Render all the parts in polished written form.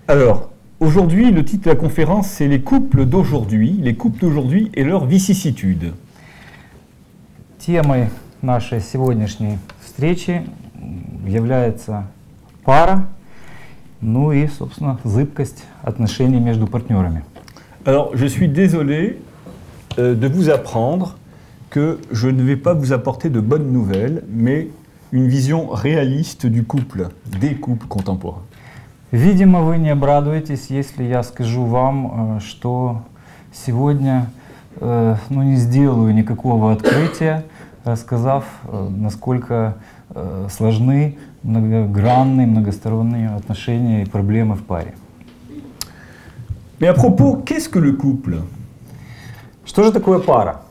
Alors, aujourd'hui, le titre de la conférence, c'est les couples d'aujourd'hui et leurs vicissitudes. Темой нашей сегодняшней встречи является пара, ну и, собственно, зыбкость отношений между партнерами. Alors, je suis désolé de vous apprendre que je ne vais pas vous apporter de bonnes nouvelles, mais une vision réaliste du couple, des couples contemporains. Видимо, вы не обрадуетесь, если я скажу вам, что сегодня не сделаю никакого открытия, рассказав, насколько сложны, многогранные, многосторонние отношения и проблемы в паре. Mais à propos, qu'est-ce que le couple? Что же такое пара?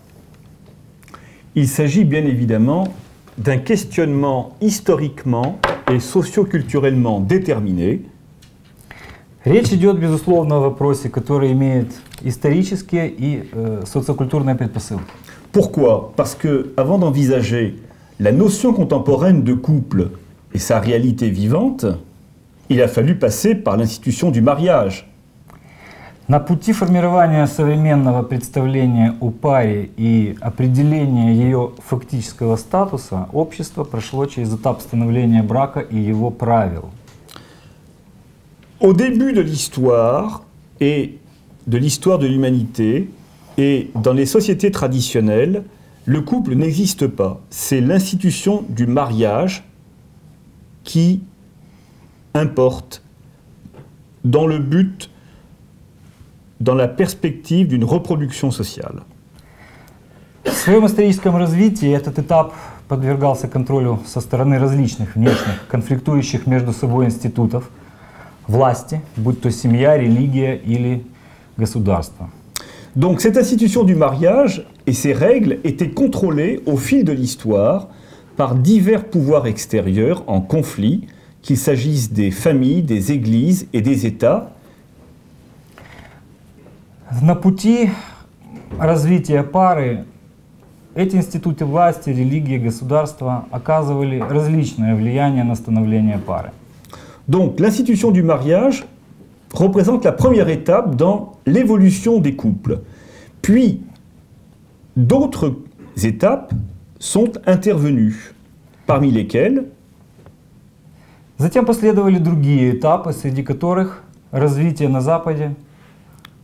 Il s'agit bien évidemment d'un questionnement historiquement et socio-culturellement déterminé. Речь идет, безусловно, о вопросе, который имеет исторические и социокультурные предпосылки. Pourquoi? Parce que, avant d'envisager la notion contemporaine de couple et sa réalité vivante, il a fallu passer par l'institution du mariage. На пути формирования современного представления о паре и определения ее фактического статуса общество прошло через этап становления брака и его правил. Au début de l'histoire et de l'histoire de l'humanité et dans les sociétés traditionnelles, le couple n'existe pas. C'est l'institution du mariage qui importe dans le but, dans la perspective d'une reproduction sociale. В своем историческом развитии этот этап подвергался контролю со стороны различных внешних, конфликтующих между собой институтов, власти, будь то семья, религия или государство. Donc cette institution du mariage et ses règles étaient contrôlées au fil de l'histoire par divers pouvoirs extérieurs en conflit, qu'il s'agisse des familles, des églises et des États. На пути развития пары эти институты власти, религии, государства оказывали различное влияние на становление пары. Donc l'institution du mariage représente la première étape dans l'évolution des couples. Puis, d'autres étapes sont intervenues, parmi lesquelles Затем последовали другие этапы, среди которых развитие на Западе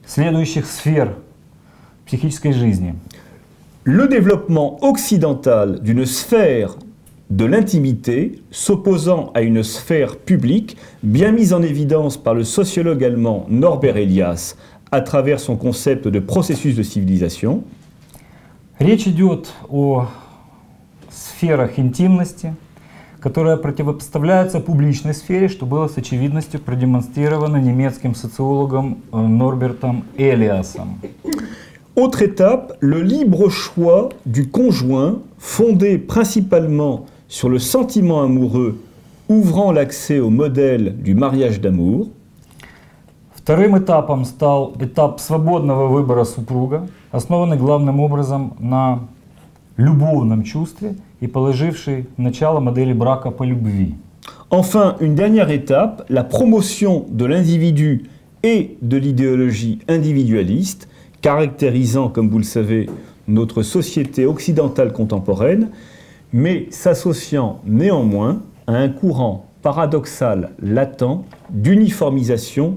следующих сфер психической жизни. le développement occidental d'une sphère de l'intimité s'opposant à une sphère publique bien mise en évidence par le sociologue allemand Norbert Elias à travers son concept de processus de civilisation. Речь идет о сферах интимности, которая противопоставляется публичной сфере, что было с очевидностью продемонстрировано немецким социологом Норбертом Элиасом. Autre étape, le libre choix du conjoint fondé principalement sur le sentiment amoureux ouvrant l'accès au modèle du mariage d'amour. Вторым этапом стал этап свободного выбора супруга, основанный главным образом на любовном чувстве и положивший начало модели брака по любви. Enfin, une dernière étape, la promotion de l'individu et de l'idéologie individualiste, caractérisant, comme vous le savez, notre société occidentale contemporaine, mais s'associant néanmoins à un courant paradoxal latent d'uniformisation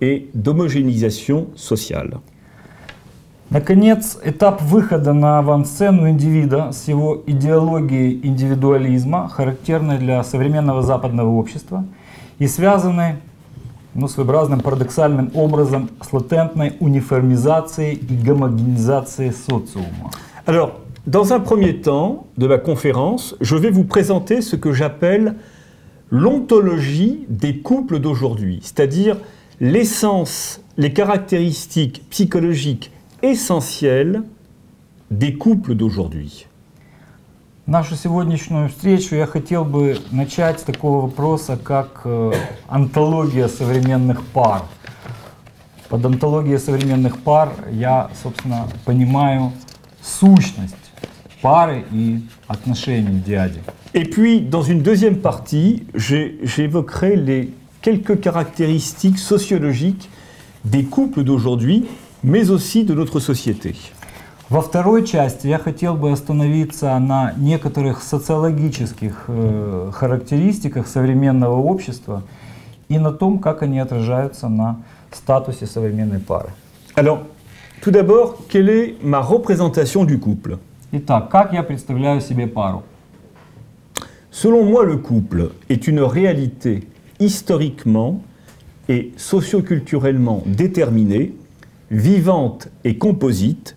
et d'homogénéisation sociale. Наконец, этап выхода на авансцену индивида с его идеологией индивидуализма, характерной для современного западного общества, и связанной своеобразным парадоксальным образом с латентной униформизацией и гомогенизацией социума. Alors, dans un premier temps de ma conférence, je vais vous présenter ce que j'appelle l'ontologie des couples d'aujourd'hui, c'est-à-dire l'essence, les caractéristiques psychologiques essentielles des couples d'aujourd'hui. Нашу сегодняшнюю встречу я хотел бы начать с такого вопроса, как онтология современных пар. Под онтологией современных пар я, собственно, понимаю сущность пары и отношений дяди. Et puis, dans une deuxième partie, j'évoquerai les quelques caractéristiques sociologiques des couples d'aujourd'hui, mais aussi de notre société. Во второй части я хотел бы остановиться на некоторых социологических характеристиках современного общества и на том, как они отражаются на статусе современной пары. Alors, tout d'abord, quelle est ma représentation du couple? Итак, как я представляю себе пару? Selon moi, le couple est une réalité historiquement et socioculturellement déterminée, vivante et composite,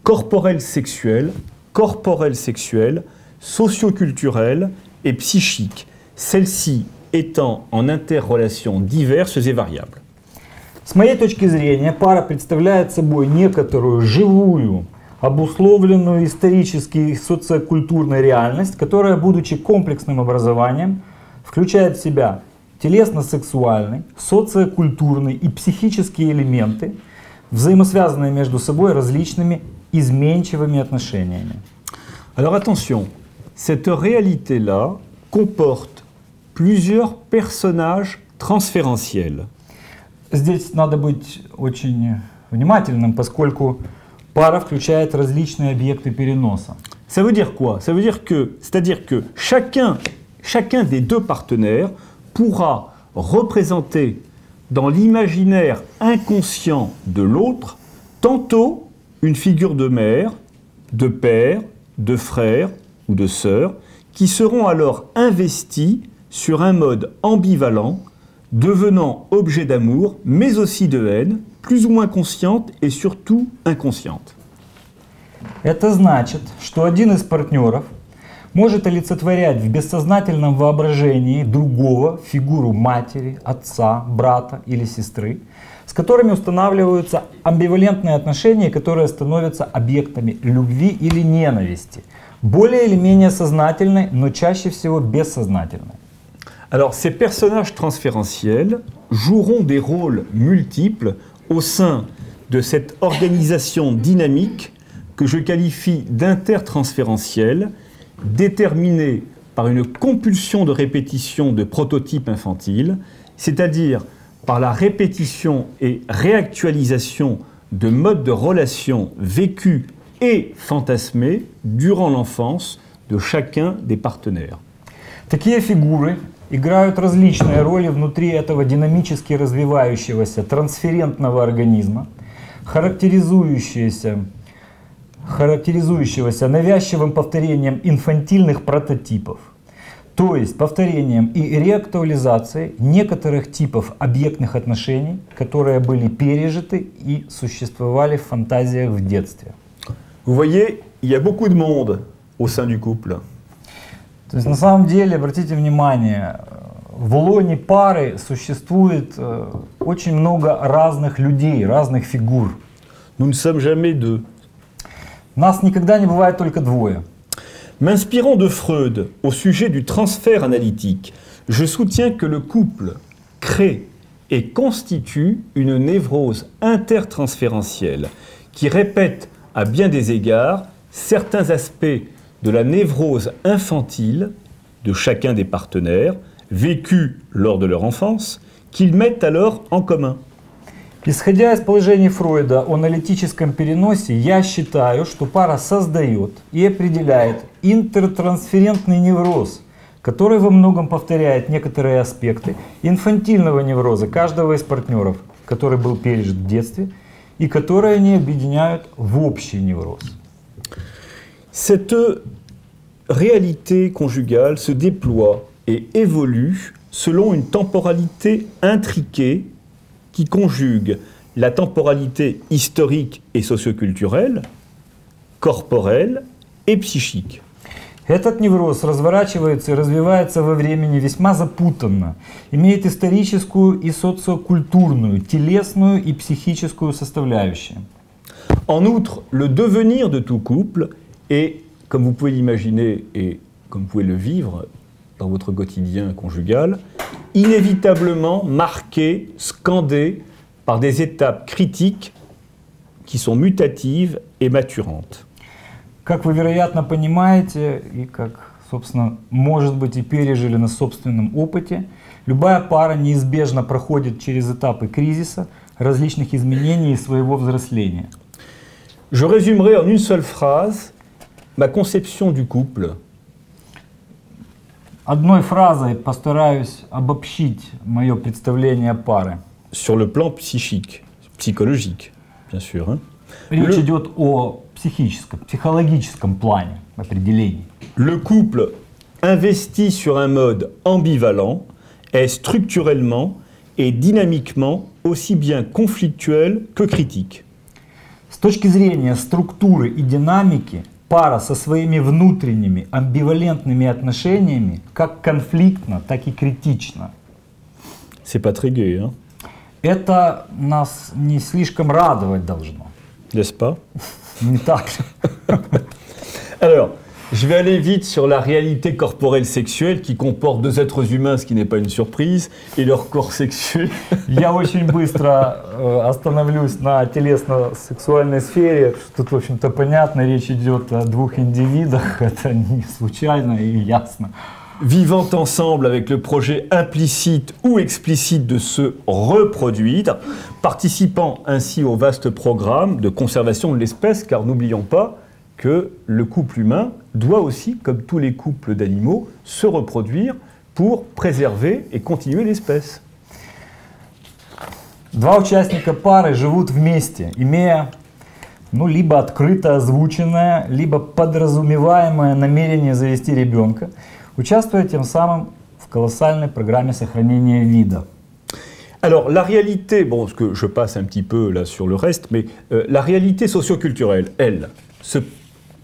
corporelle sexuelle, socioculturelle et psychique, celle-ci étant en interrelations diverses et variables. С моей точки зрения, пара представляет собой некоторую живую, обусловленную исторически и социокультурной реальность, которая, будучи комплексным образованием, включает в себя телесно-сексуальный, социокультурный и психические элементы, взаимосвязанные между собой различными изменчивыми отношениями. Alors attention, cette réalité-là comporte plusieurs personnages transférentiels. Здесь надо быть очень внимательным, поскольку пара включает различные объекты переноса. Ça veut dire quoi? Ça veut dire que, c'est-à-dire que chacun des deux partenaires pourra représenter dans l'imaginaire inconscient de l'autre tantôt une figure de mère, de père, de frère ou de sœur qui seront alors investis sur un mode ambivalent, devenant objet d'amour, mais aussi de haine, plus ou moins consciente et surtout inconsciente. Это значит, что один из партнеров может олицетворять в бессознательном воображении другого фигуру матери, отца, брата или сестры, с которыми устанавливаются амбивалентные отношения, которые становятся объектами любви или ненависти, более или менее сознательной, но чаще всего бессознательной. Alors, ces personnages transférentiels joueront des rôles multiples au sein de cette organisation dynamique que je qualifie d'intertransférentielle, déterminée par une compulsion de répétition de prototypes infantiles, c'est-à-dire par la répétition et réactualisation de modes de relation vécus et fantasmés durant l'enfance de chacun des partenaires. Такие фигуры играют различные роли внутри этого динамически развивающегося трансферентного организма, характеризующегося навязчивым повторением инфантильных прототипов, то есть повторением и реактуализацией некоторых типов объектных отношений, которые были пережиты и существовали в фантазиях в детстве. Vous voyez, il y a beaucoup de monde au sein du couple. То есть на самом деле, обратите внимание, в лоне пары существует очень много разных людей, разных фигур. Nous ne sommes jamais deux. Нас никогда не бывает только двое. M'inspirant de Freud au sujet du transfert analytique, je soutiens que le couple crée et constitue une névrose intertransférentielle qui répète à bien des égards certains aspects de la névrose infantile de chacun des partenaires, vécus lors de leur enfance, qu'ils mettent alors en commun. Исходя из положений Фройда о аналитическом переносе, я считаю, что пара создает и определяет интертрансферентный невроз, который во многом повторяет некоторые аспекты инфантильного невроза каждого из партнеров, который был пережит в детстве, и которые они объединяют в общий невроз. Cette réalité conjugale se déploie et évolue selon une temporalité intriquée qui conjugue la temporalité historique et socioculturelle, corporelle et psychique. Этот невроз разворачивается и развивается во времени весьма запутанно, имеет историческую и социокультурную, телесную и психическую составляющие. En outre, le devenir de tout couple est, comme vous pouvez l'imaginer et comme vous pouvez le vivre dans votre quotidien conjugal, inévitablement marqué, scandé par des étapes critiques qui sont mutatives et maturantes. Как вы, вероятно, понимаете, и как, собственно, может быть, и пережили на собственном опыте, Любая пара неизбежно проходит через этапы кризиса, различных изменений и своего взросления. Je résumerai en une seule phrase ma conception du couple. Одной фразой постараюсь обобщить мое представление пары. Sur le plan psychique, psychologique, bien sûr. Hein. Речь идет о психическом, психологическом плане определений. Le couple investi sur un mode ambivalent est structurellement et dynamiquement aussi bien conflictuel que critique. С точки зрения структуры и динамики, пара со своими внутренними амбивалентными отношениями как конфликтна, так и критична. C'est pas très gai, hein, Это нас не слишком радовать должно. n'est-ce pas? Не так ли? Alors, je vais aller vite sur la réalité corporelle sexuelle qui comporte deux êtres humains, ce qui n'est pas une surprise, et leur corps sexuel. Я очень быстро остановлюсь на телесно-сексуальной сфере. Тут, в общем-то, понятно, речь идет о двух индивидах, это не случайно и ясно. Vivant ensemble avec le projet implicite ou explicite de se reproduire, participant ainsi au vaste programme de conservation de l'espèce, car n'oublions pas que le couple humain doit aussi, comme tous les couples d'animaux, se reproduire pour préserver et continuer l'espèce. Два участника пары живут вместе, имея либо открыто озвученное, либо подразумеваемое намерение завести ребенка, участвуя тем самым в колоссальной программе сохранения вида. Alors la réalité, bon, ce que je passe un petit peu là sur le reste, mais la réalité socioculturelle, elle, se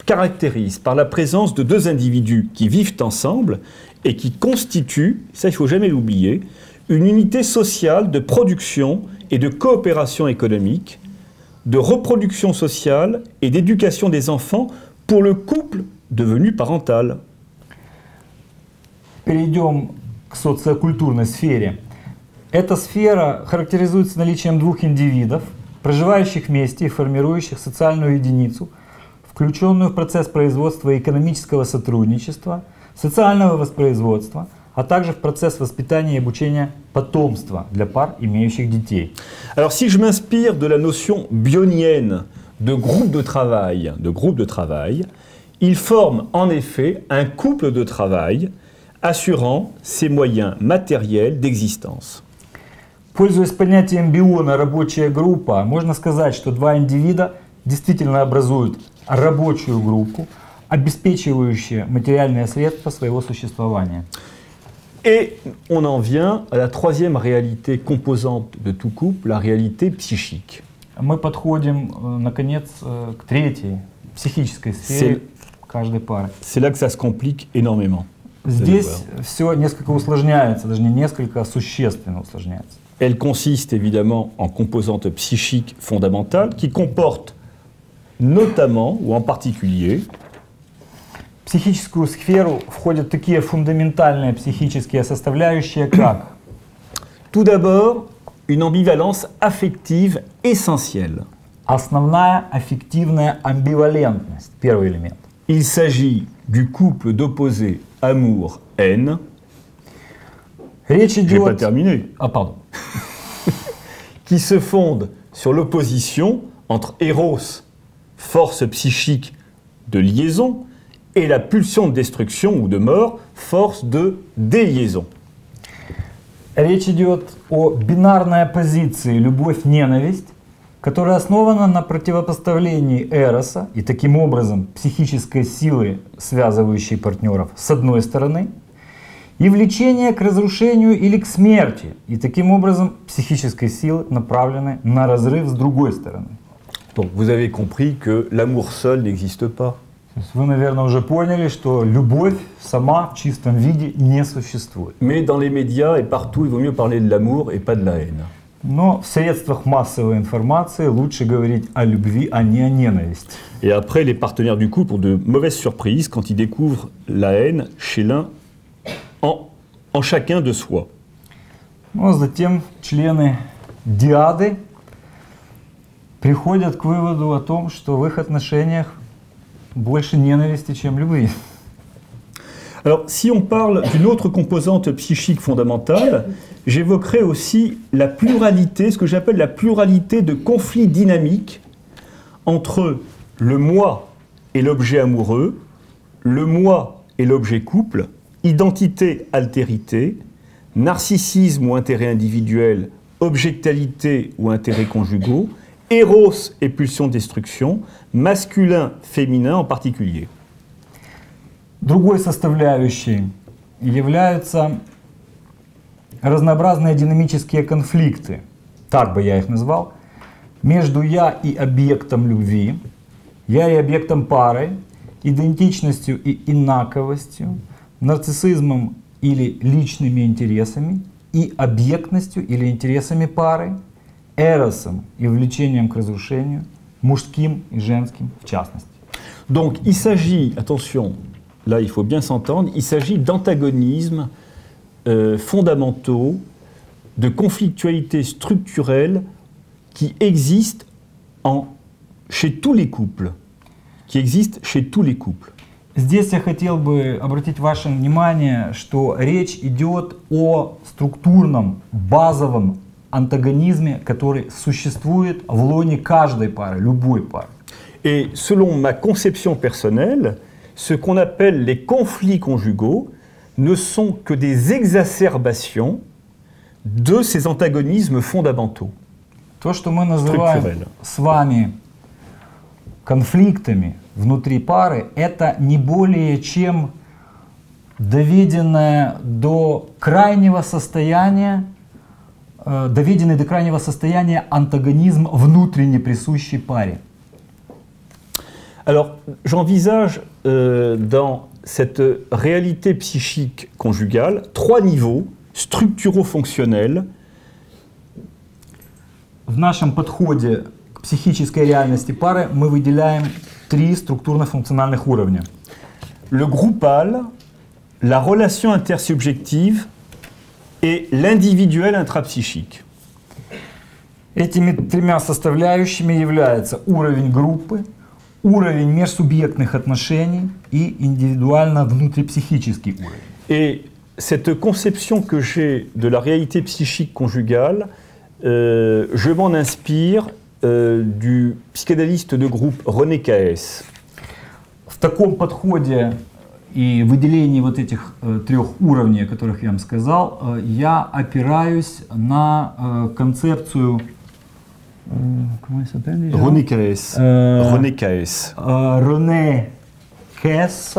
caractérise par la présence de deux individus qui vivent ensemble et qui constituent, ça il ne faut jamais l'oublier, une unité sociale de production et de coopération économique, de reproduction sociale et d'éducation des enfants pour le couple devenu parental. Перейдем к социокультурной сфере. Эта сфера характеризуется наличием двух индивидов, проживающих вместе и формирующих социальную единицу, включенную в процесс производства и экономического сотрудничества, социального воспроизводства, а также в процесс воспитания и обучения потомства для пар, имеющих детей. Alors si je m'inspire de la notion bionienne de groupe de travail, ils forment en effet un couple de travail assurant ses moyens matériels d'existence. Пользуясь понятием биона «рабочая группа», можно сказать, что два индивида действительно образуют рабочую группу, обеспечивающую материальные средства своего существования. Et on en vient à la troisième réalité composante de tout couple, la réalité psychique. Мы подходим, наконец, к третьей психической сфере каждой пары. C'est là que ça se complique énormément. Здесь все несколько усложняется, даже не несколько, а существенно усложняется. Elle consiste évidemment en composante psychique fondamentale qui comporte notamment ou en particulier В психическую сферу входят такие фундаментальные психические составляющие, как tout d'abord une ambivalence affective essentielle. основная аффективная амбивалентность, первый элемент. Il s'agit du couple d'opposés amour-haine. Речь Je n'ai pas идет... terminé. Pardon. Qui se fonde sur l'opposition entre Eros, force psychique de liaison, et la pulsion de destruction ou de mort, force de déliaison. Речь идет о бинарной оппозиции любовь-ненависть, которая основана на противопоставлении эроса и таким образом психической силы, связывающей партнеров, с одной стороны, и влечение к разрушению или к смерти, и таким образом психической силы, направленной на разрыв с другой стороны. Donc vous avez compris que l'amour seul n'existe pas. Вы, наверное, уже поняли, что любовь сама в чистом виде не существует. Mais dans les médias et partout, il vaut mieux parler de l'amour et pas de la haine. Но в средствах массовой информации лучше говорить о любви, а не о ненависти. Et après, les partenaires du couple ont de mauvaises surprises quand ils découvrent la haine chez l'un en chacun de soi. Но затем члены диады приходят к выводу о том, что в их отношениях больше ненависти, чем любви. Alors, si on parle d'une autre composante psychique fondamentale, j'évoquerai aussi la pluralité, ce que j'appelle la pluralité de conflits dynamiques entre le moi et l'objet amoureux, le moi et l'objet couple, identité-altérité, narcissisme ou intérêt individuel, objectalité ou intérêts conjugaux, éros et pulsion de destruction, masculin-féminin en particulier. Другой составляющей являются разнообразные динамические конфликты, так бы я их назвал, между я и объектом любви, я и объектом пары, идентичностью и инаковостью, нарциссизмом или личными интересами и объектностью или интересами пары, эросом и влечением к разрушению, мужским и женским в частности. Donc il s'agit, attention, là il faut bien s'entendre, il s'agit d'antagonismes fondamentaux, de conflictualité structurelle qui existent chez tous les couples. Здесь я хотел бы обратить ваше внимание, что речь идет о структурном, базовом антагонизме, который существует в лоне каждой пары, любой пары. Et selon ma conception personnelle, ce qu'on appelle les conflits conjugaux ne sont que des exacerbations de ces antagonismes fondamentaux. То, что мы называем с вами конфликтами внутри пары, это не более чем доведенный до крайнего состояния антагонизм внутренне присущей паре. Alors, j'envisage dans cette réalité psychique conjugale 3 niveaux structuro-fonctionnels. В нашем подходе к психической реальности пары мы выделяем 3 структурно-функциональных уровня. Le groupal, la relation intersubjective et l'individuel intrapsychique. Этими 3 составляющими являются уровень группы, уровень межсубъектных отношений и индивидуально-внутрипсихический уровень. Et cette conception que j'ai de la réalité psychique conjugale, je m'en inspire du psychanalyste de groupe René Caes. В таком подходе и выделении вот этих 3 уровней, о которых я вам сказал, я опираюсь на концепцию René Caes. René Caes. René Caes,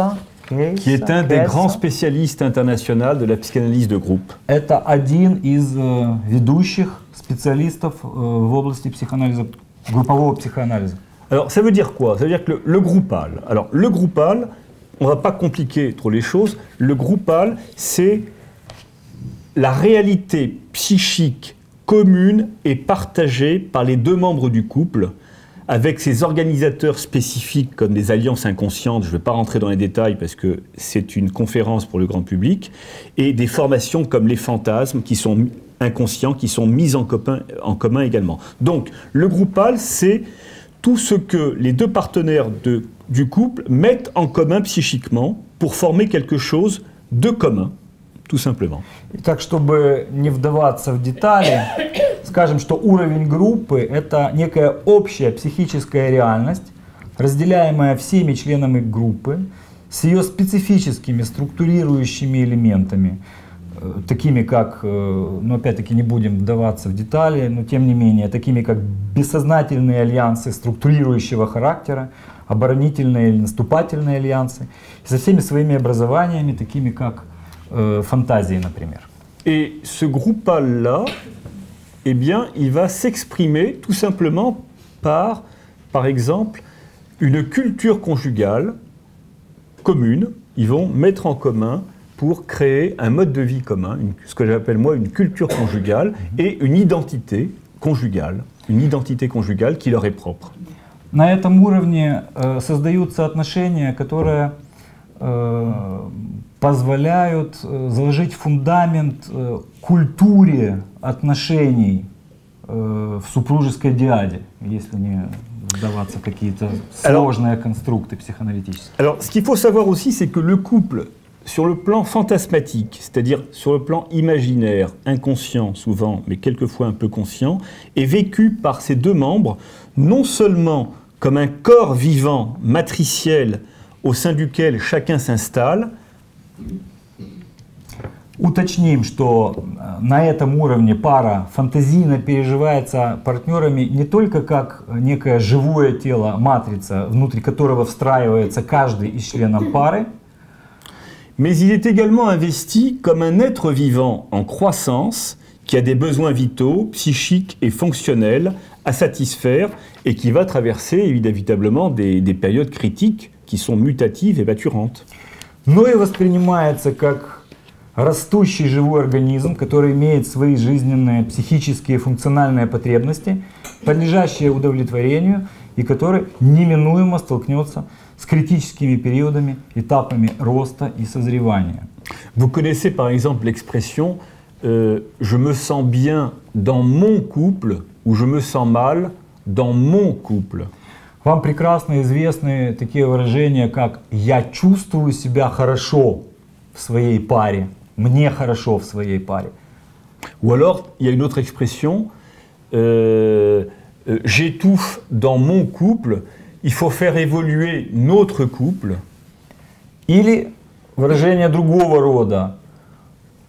qui est un des grands spécialistes internationaux de la psychanalyse de groupe. Это один из ведущих специалистов в области психоанализа, группового психоанализа. Alors, ça veut dire quoi? Ça veut dire que le groupal. Alors, le groupal, on ne va pas compliquer trop les choses. Le groupal, c'est la réalité psychique commune et partagée par les 2 membres du couple, avec ses organisateurs spécifiques comme des alliances inconscientes. Je ne vais pas rentrer dans les détails parce que c'est une conférence pour le grand public, et des formations comme les fantasmes qui sont inconscients, qui sont mis en commun également. Donc, le groupal, c'est tout ce que les 2 partenaires du couple mettent en commun psychiquement pour former quelque chose de commun, tout simplement. Итак, чтобы не вдаваться в детали, скажем, что уровень группы – это некая общая психическая реальность, разделяемая всеми членами группы, с ее специфическими структурирующими элементами, такими как, ну опять-таки не будем вдаваться в детали, но тем не менее, такими как бессознательные альянсы структурирующего характера, оборонительные или наступательные альянсы, и со всеми своими образованиями, такими как фантазии, например. Et ce groupal-là, eh bien, il va s'exprimer tout simplement par exemple, une culture conjugale commune. Ils vont mettre en commun pour créer un mode de vie commun, ce que j'appelle moi une culture conjugale et une identité conjugale qui leur est propre. На этом уровне создаются отношения, которые позволяют заложить фундамент культуре отношений в супружеской диаде, если не вдаваться в какие-то сложные конструкты психоаналитические. Alors, ce qu'il faut savoir aussi, c'est que le couple sur le plan fantasmatique, c'est-à-dire sur le plan imaginaire, inconscient souvent, mais quelquefois un peu conscient, est vécu par ces deux membres non seulement comme un corps vivant, matriciel, au sein duquel chacun s'installe. Уточним, что на этом уровне пара фантазийно переживается партнерами не только как некое живое тело, матрица, внутри которого встраивается каждый из членов пары, mais il est également investi comme un être vivant en croissance qui a des besoins vitaux, psychiques et fonctionnels à satisfaire et qui va traverser évidemment des périodes critiques qui sont mutatives et maturantes. но и воспринимается как растущий живой организм, который имеет свои жизненные, психические, функциональные потребности, подлежащие удовлетворению и который неминуемо столкнется с критическими периодами, этапами роста и созревания. Vous connaissez par exemple l'expression je me sens bien dans mon couple ou je me sens mal dans mon couple. Вам прекрасно известны такие выражения, как «я чувствую себя хорошо в своей паре», «мне хорошо в своей паре». Ou alors, il y a une autre expression, j'étouffe dans mon couple, il faut faire évoluer notre couple. Или выражение другого рода,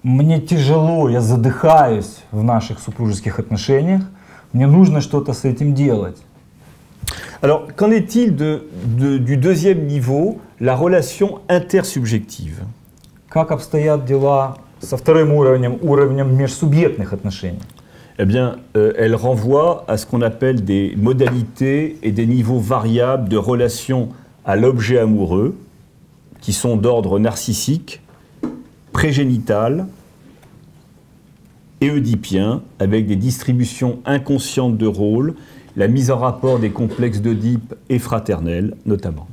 «мне тяжело, я задыхаюсь в наших супружеских отношениях, мне нужно что-то с этим делать». Alors, qu'en est-il du deuxième niveau, la relation intersubjective? Как обстоят дела со вторым уровнем, уровнем межсубъектных отношений? Eh bien, elle renvoie à ce qu'on appelle des modalités et des niveaux variables de relation à l'objet amoureux, qui sont d'ordre narcissique, prégénital et oedipien, avec des distributions inconscientes de rôles, la mise en rapport des complexes d'Oedipe et fraternels, notamment.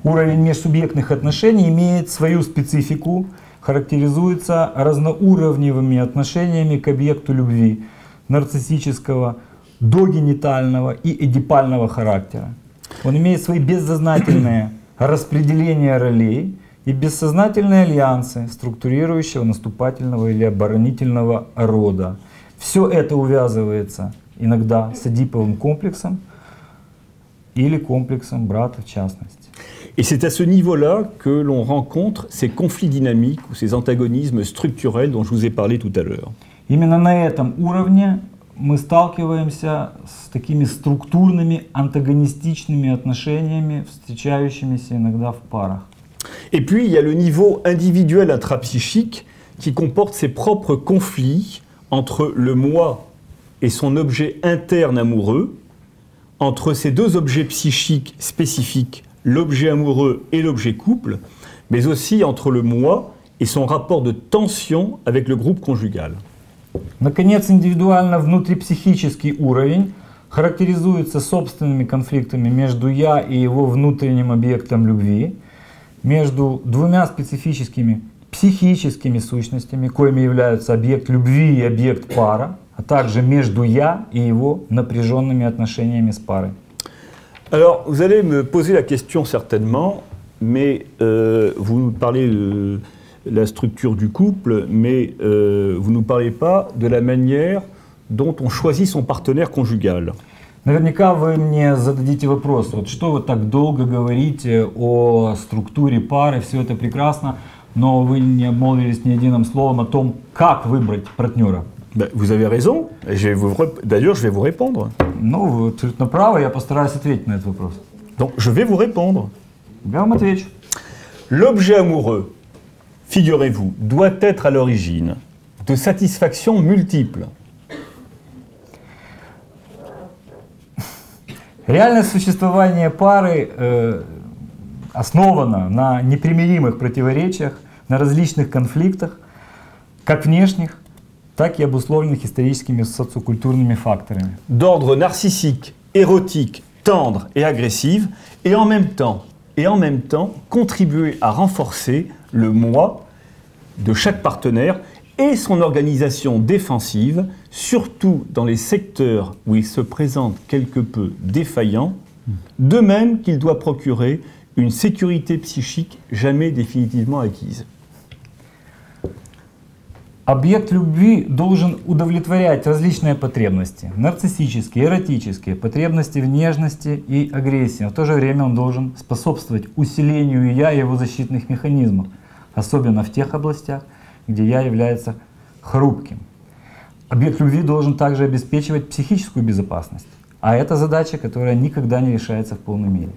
Уровень межсубъектных отношений имеет свою специфику, характеризуется разноуровневыми отношениями к объекту любви, нарциссического, догенитального и эдипального характера. Он имеет свои бессознательные распределения ролей и бессознательные альянсы структурирующего, наступательного или оборонительного рода. Все это увязывается иногда с эдиповым комплексом или комплексом брата в частности. Et c'est à ce niveau-là que l'on rencontre ces conflits dynamiques ou ces antagonismes structurels dont je vous ai parlé tout à l'heure. Именно на этом уровне мы сталкиваемся с такими структурными антагонистичными отношениями, встречающимися иногда в парах. Et puis il y a le niveau individuel intrapsychique qui comporte ses propres conflits entre le moi et son objet interne amoureux, entre ces deux objets psychiques spécifiques, l'objet amoureux et l'objet couple, mais aussi entre le moi et son rapport de tension avec le groupe conjugal. Наконец, индивидуально внутрипсихический уровень характеризуется собственными конфликтами между «я» и его внутренним объектом любви, между двумя специфическими психическими сущностями, коими являются объект любви и объект пара, а также между «я» и его напряженными отношениями с парой. Alors, vous allez me poser la question certainement, mais vous nous parlez de la structure du couple, mais vous ne nous parlez pas de la manière dont on choisit son partenaire conjugal. Наверняка вы мне зададите вопрос, вот что вы так долго говорите о структуре пары, все это прекрасно, но вы не обмолвились ни единым словом о том, как выбрать партнера. Ben, vous avez raison, d'ailleurs je vais vous répondre. Ну, вы абсолютно правы, я постараюсь ответить на этот вопрос. Donc je vais vous répondre. Я вам отвечу. L'objet amoureux, figurez-vous, doit être à l'origine de satisfactions multiples. Реальное существование пары основано на непримиримых противоречиях, на различных конфликтах, как внешних, так и обусловленных историческими социокультурными факторами. D'ordre narcissique, érotique, tendre et agressif, et en même temps, contribuer à renforcer le moi de chaque partenaire et son organisation défensive, surtout dans les secteurs où il se présente quelque peu défaillant, de même qu'il doit procurer une sécurité psychique jamais définitivement acquise. Объект любви должен удовлетворять различные потребности. Нарциссические, эротические, потребности в нежности и агрессии. Но в то же время он должен способствовать усилению «я» и его защитных механизмов. Особенно в тех областях, где «я» является хрупким. Объект любви должен также обеспечивать психическую безопасность. А это задача, которая никогда не решается в полной мере.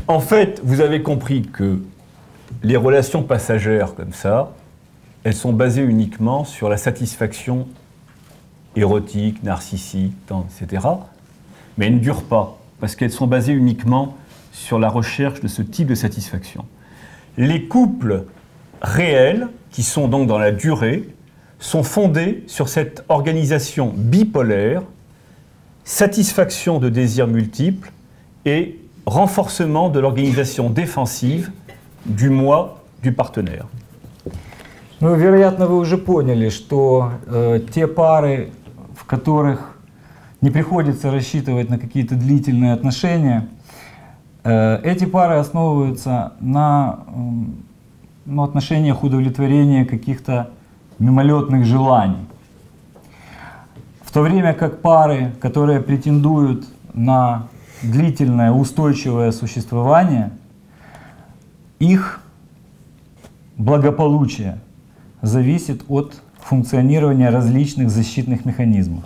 En fait, vous avez compris que les relations passagères comme ça, elles sont basées uniquement sur la satisfaction érotique, narcissique, etc. Mais elles ne durent pas, parce qu'elles sont basées uniquement sur la recherche de ce type de satisfaction. Les couples réels, qui sont donc dans la durée, sont fondés sur cette organisation bipolaire, satisfaction de désirs multiples et renforcement de l'organisation défensive du moi du partenaire. Ну, вероятно, вы уже поняли, что те пары, в которых не приходится рассчитывать на какие-то длительные отношения, эти пары основываются на отношениях удовлетворения каких-то мимолетных желаний. В то время как пары, которые претендуют на длительное, устойчивое существование, их благополучие зависит от функционирования различных защитных mécanismes.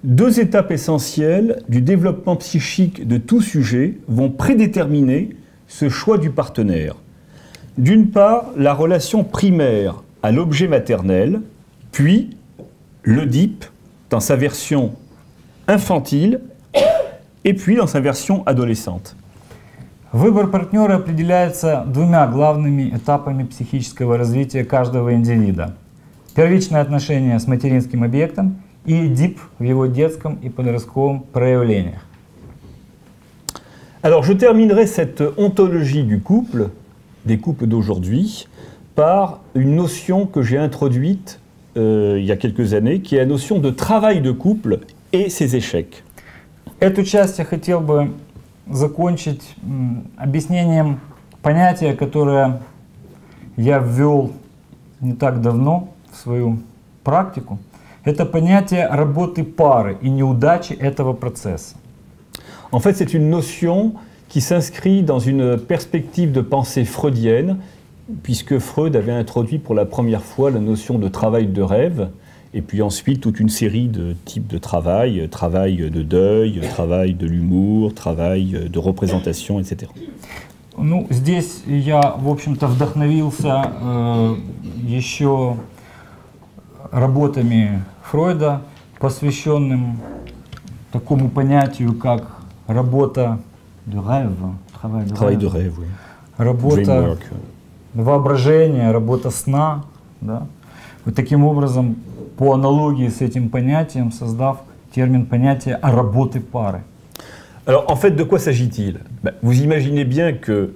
Deux étapes essentielles du développement psychique de tout sujet vont prédéterminer ce choix du partenaire. D'une part, la relation primaire à l'objet maternel, puis l'Oedipe dans sa version infantile et puis dans sa version adolescente. Выбор партнера определяется двумя главными этапами психического развития каждого индивида. Первичное отношение с материнским объектом и Эдип в его детском и подростковом проявлениях. Alors je terminerai cette ontologie du couple, des couples d'aujourd'hui, par une notion que j'ai introduite il y a quelques années, qui est la notion de travail de couple et ses échecs. Эту часть я хотел бы закончить объяснением понятия, которое я ввел не так давно в свою практику. Это понятие работы пары и неудачи этого процесса. En fait, c'est une notion qui s'inscrit dans une perspective de pensée freudienne, puisque Freud avait introduit pour la première fois la notion de travail de rêve, et puis ensuite toute une série de types de travail, travail de deuil, travail de l'humour, travail de représentation, etc. Ну, здесь я, в общем-то, вдохновился еще работами Фройда, посвященным такому понятию, как работа de rêve, Travail de rêve, oui. Работа Dreamwork. воображения, работа сна. Да? Вот таким образом, по аналогии с этим понятием, создав термин понятия работы пары. Alors, en fait, de quoi s'agit-il? Vous imaginez bien que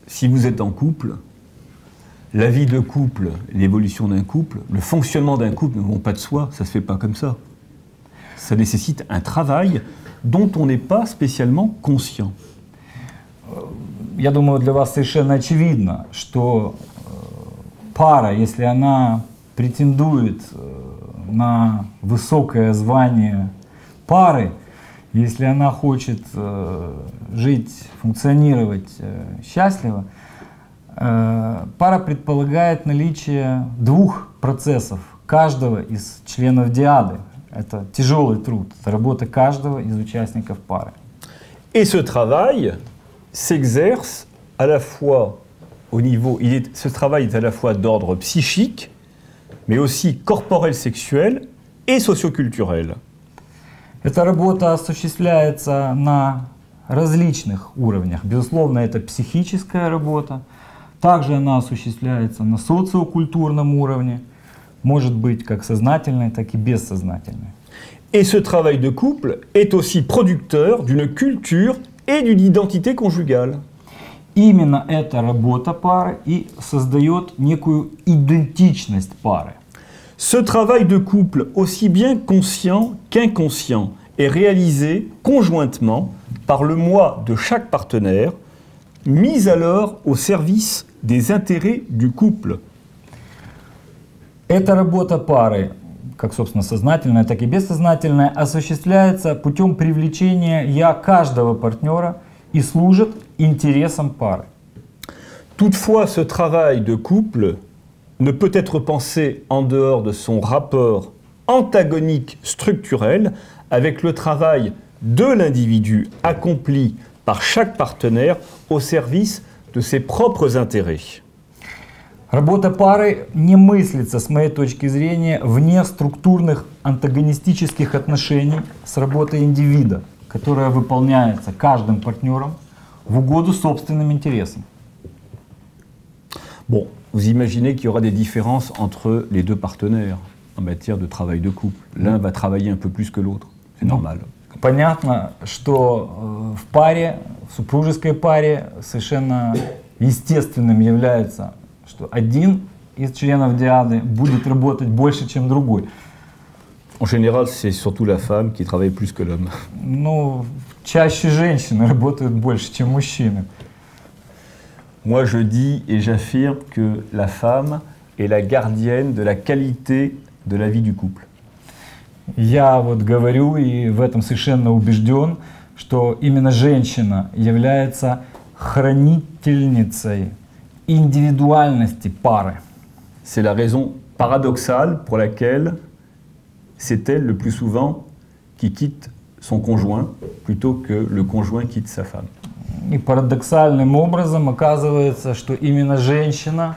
si vous êtes en couple, la vie de couple, l'évolution d'un couple, le fonctionnement d'un couple ne vont pas de soi, ça ne se fait pas comme ça. Ça nécessite un travail dont on n'est pas spécialement conscient. Я думаю, для вас совершенно очевидно, что пара, если она претендует на высокое звание пары, если она хочет жить, функционировать счастливо, пара предполагает наличие двух процессов каждого из членов диады. Это тяжелый труд, это работа каждого из участников пары. Et ce travail s'exerce à la fois au niveau, ce travail est à la fois d'ordre psychique, mais aussi corporel sexuel et socioculturel. Эта работа осуществляется на различных уровнях. Безусловно, это психическая работа. Также она осуществляется на социокультурном уровне. Может быть как сознательной, так и бессознательной. Et ce travail de couple est aussi producteur d'une culture et d'une identité conjugale. Именно эта работа пары и создает некую идентичность пары. Ce travail de couple, aussi bien conscient qu'inconscient, est réalisé conjointement par le moi de chaque partenaire, mis alors au service des intérêts du couple. Эта работа пары, как, собственно, сознательная, так и бессознательная, осуществляется путем привлечения «я» каждого партнера и служит интересам пары. Toutefois, ce travail de couple ne peut être pensé en dehors de son rapport antagonique structurel avec le travail de l'individu accompli par chaque partenaire au service de ses propres intérêts. Работа пары не мыслится, с моей точки зрения, вне структурных антагонистических отношений с работой индивида, которая выполняется каждым партнером в угоду собственным интересам. Bon, vous imaginez qu'il y aura des différences entre les deux partenaires en matière de travail de couple. L'un va travailler un peu plus que l'autre, c'est normal. Понятно, что в паре, в супружеской паре совершенно естественным является, что один из членов диады будет работать больше, чем другой. En général, c'est surtout la femme qui travaille plus que l'homme. Ну, чаще женщины работают больше, чем мужчины. Moi, je dis et j'affirme que la femme est la gardienne de la qualité de la vie du couple. Я вот говорю и в этом совершенно убежден, что именно женщина является хранительницей индивидуальности пары. C'est la raison paradoxale pour laquelle c'est elle le plus souvent qui quitte son conjoint plutôt que le conjoint quitte sa femme. И парадоксальным образом оказывается, что именно женщина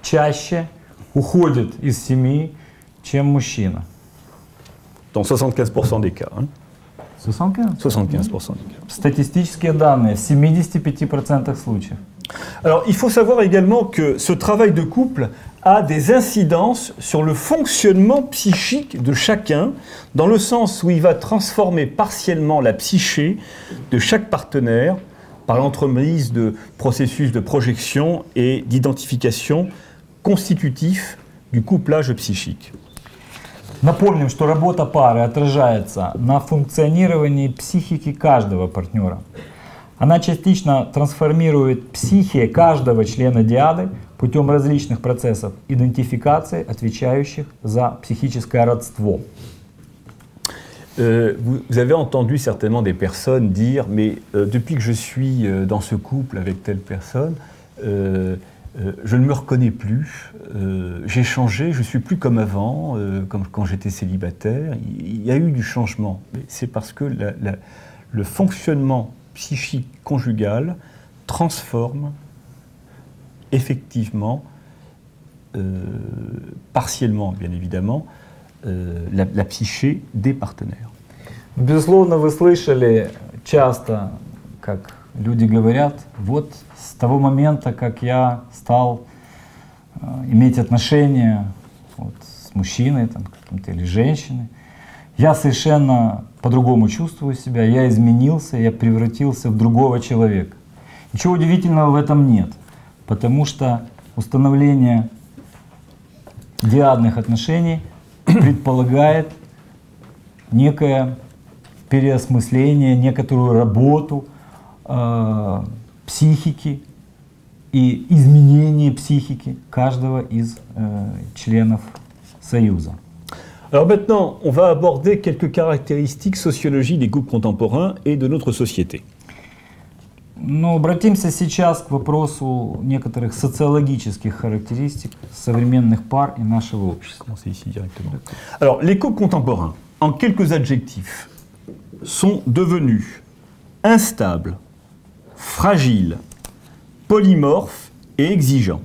чаще уходит из семьи, чем мужчина. Dans 75% des cas. Hein. 75? 75% des cas. Статистические данные в 75% случаев. Alors, il faut savoir également que ce travail de couple a des incidences sur le fonctionnement psychique de chacun, dans le sens où il va transformer partiellement la psyché de chaque partenaire par l'entremise de processus de projection et d'identification constitutifs du couplage psychique. Напомним, что работа пары отражается на функционировании психики каждого партнера. Она частично трансформирует психию каждого члена диады путем различных процессов идентификации, отвечающих за психическое родство. Vous avez entendu certainement des personnes dire « mais depuis que je suis dans ce couple avec telle personne, je ne me reconnais plus, j'ai changé, je ne suis plus comme avant, comme quand j'étais célibataire. Il y a eu du changement. C'est parce que le fonctionnement psychique conjugal transforme effectivement, partiellement bien évidemment, la psyché des partenaires. Безусловно, вы слышали часто, как люди говорят, вот с того момента, как я стал иметь отношения вот, с мужчиной там, каким-то, или женщиной, я совершенно по-другому чувствую себя, я изменился, я превратился в другого человека. Ничего удивительного в этом нет, потому что установление диадных отношений предполагает некое переосмысление, некоторую работу психики и изменение психики каждого из членов союза. Alors maintenant, on va aborder quelques caractéristiques sociologiques des couples contemporains et de notre société. Но обратимся сейчас к вопросу некоторых социологических характеристик современных пар и нашего общества. Commencer ici directement. Alors, les couples contemporains, en quelques adjectifs, sont devenus instables, fragiles, polymorphes et exigeants.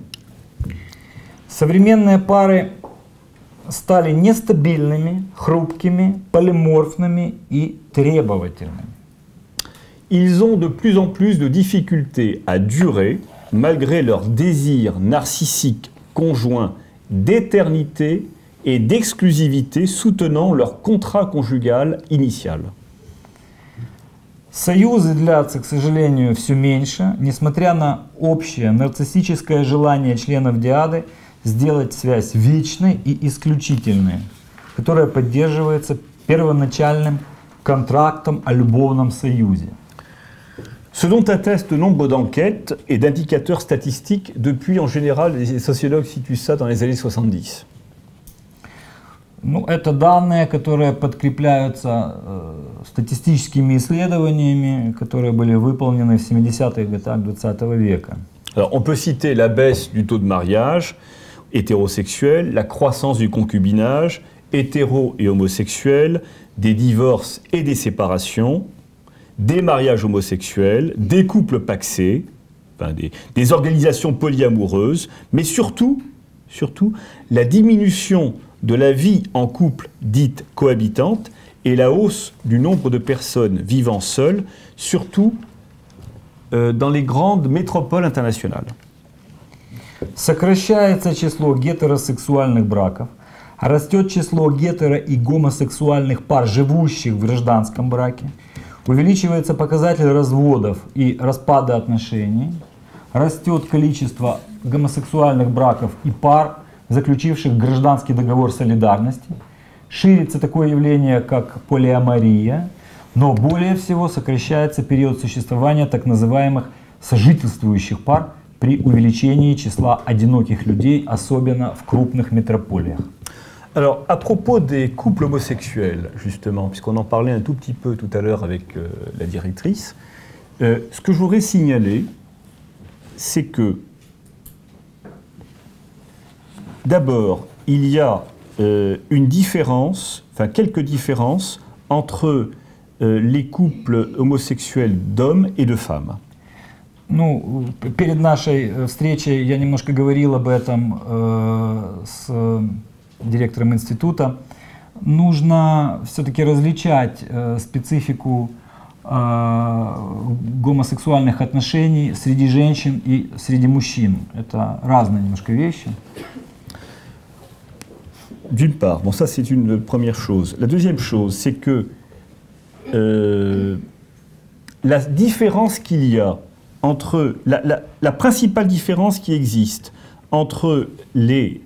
Современные пары стали нестабильными, хрупкими, полиморфными и требовательными. Ils ont de plus en plus de difficultés à durer malgré leur désir narcissique conjoint d'éternité et d'exclusivité soutenant leur contrat conjugal initial. Союзы длятся, к сожалению, все меньше, несмотря на общее нарциссическое желание членов диады сделать связь вечной и исключительной, которая поддерживается первоначальным контрактом о любовном союзе. Ce dont attestent nombre d'enquêtes et d'indicateurs statistiques depuis, en général, les sociologues situent ça dans les années 70. Ну, это данные, которые подкрепляются статистическими исследованиями, которые были выполнены в 70-х годах 20 века. Alors, on peut citer la baisse du taux de mariage hétérosexuel, la croissance du concubinage, hétéro et homosexuel, des divorces et des séparations, des mariages homosexuels, des couples pacsés, enfin des organisations polyamoureuses, mais surtout la diminution de la vie en couple dite cohabitante et la hausse du nombre de personnes vivant seules, surtout dans les grandes métropoles internationales. Сокращается число гетеросексуальных браков, растет число гетеро- и гомосексуальных пар, живущих в гражданском браке, увеличивается показатель разводов и распада отношений, растет количество гомосексуальных браков и пар, заключивших гражданский договор солидарности, ширится такое явление, как полиамория, но более всего сокращается период существования так называемых сожительствующих пар при увеличении числа одиноких людей, особенно в крупных метрополиях. Alors, à propos des couples homosexuels, justement, puisqu'on en parlait un tout petit peu tout à l'heure avec la directrice, ce que je voudrais signaler, c'est que, d'abord, il y a une différence, enfin quelques différences entre les couples homosexuels d'hommes et de femmes. Ну, перед нашей встречей я немножко говорил об этом с директором института. Нужно все-таки различать специфику гомосексуальных отношений среди женщин и среди мужчин. Это разные немножко вещи. D'une part, bon ça c'est une première chose. La deuxième chose, c'est que la différence qu'il y a entre, la principale différence qui existe entre les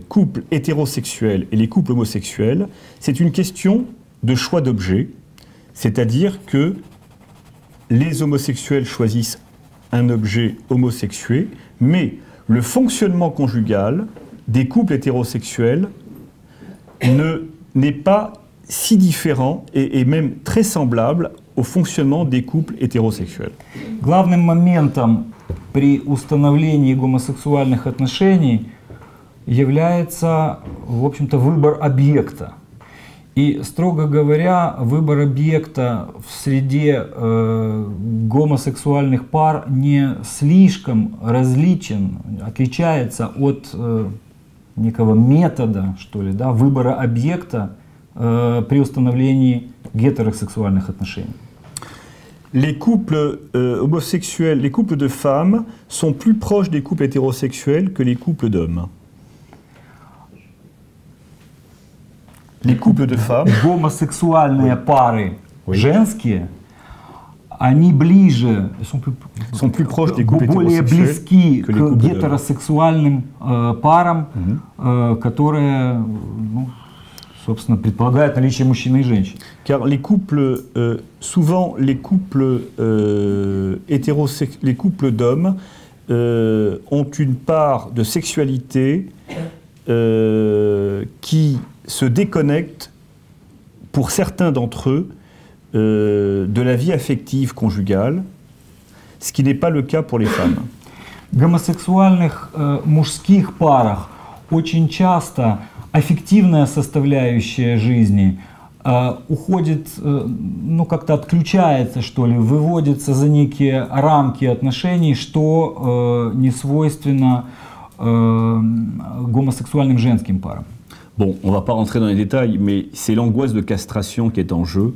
couples hétérosexuels et les couples homosexuels, c'est une question de choix d'objet, c'est-à-dire que les homosexuels choisissent un objet homosexué, mais le fonctionnement conjugal des couples hétérosexuels n'est pas si différent et même très semblable au fonctionnement des couples hétérosexuels. Главным моментом при установлении гомосексуальных отношений является, в общем-то, выбор объекта. И, строго говоря, выбор объекта в среде гомосексуальных пар не слишком различен, отличается от некого метода, что ли, да, выбора объекта при установлении гетеросексуальных отношений. Les couples homosexuels, les couples de femmes sont plus proches des couples hétérosexuels que les couples d'hommes. Les couples de femmes, гомосексуальные пары женские, они ближе, sont plus proches des couples более hétérosexuels близки que les к couples d'hommes. гетеросексуальным парам, которые, ну, собственно, предполагают наличие мужчины и женщины. Car les couples, souvent les couples les couples d'hommes ont une part de sexualité qui se déconnecte pour certains d'entre eux de la vie affective conjugale, ce qui n'est pas le cas pour les femmes. В гомосексуальных мужских парах очень часто аффективная составляющая жизни уходит, ну как-то отключается, что ли, выводится за некие рамки отношений, что не свойственно гомосексуальным женским парам. Bon, on ne va pas rentrer dans les détails, mais c'est l'angoisse de castration qui est en jeu.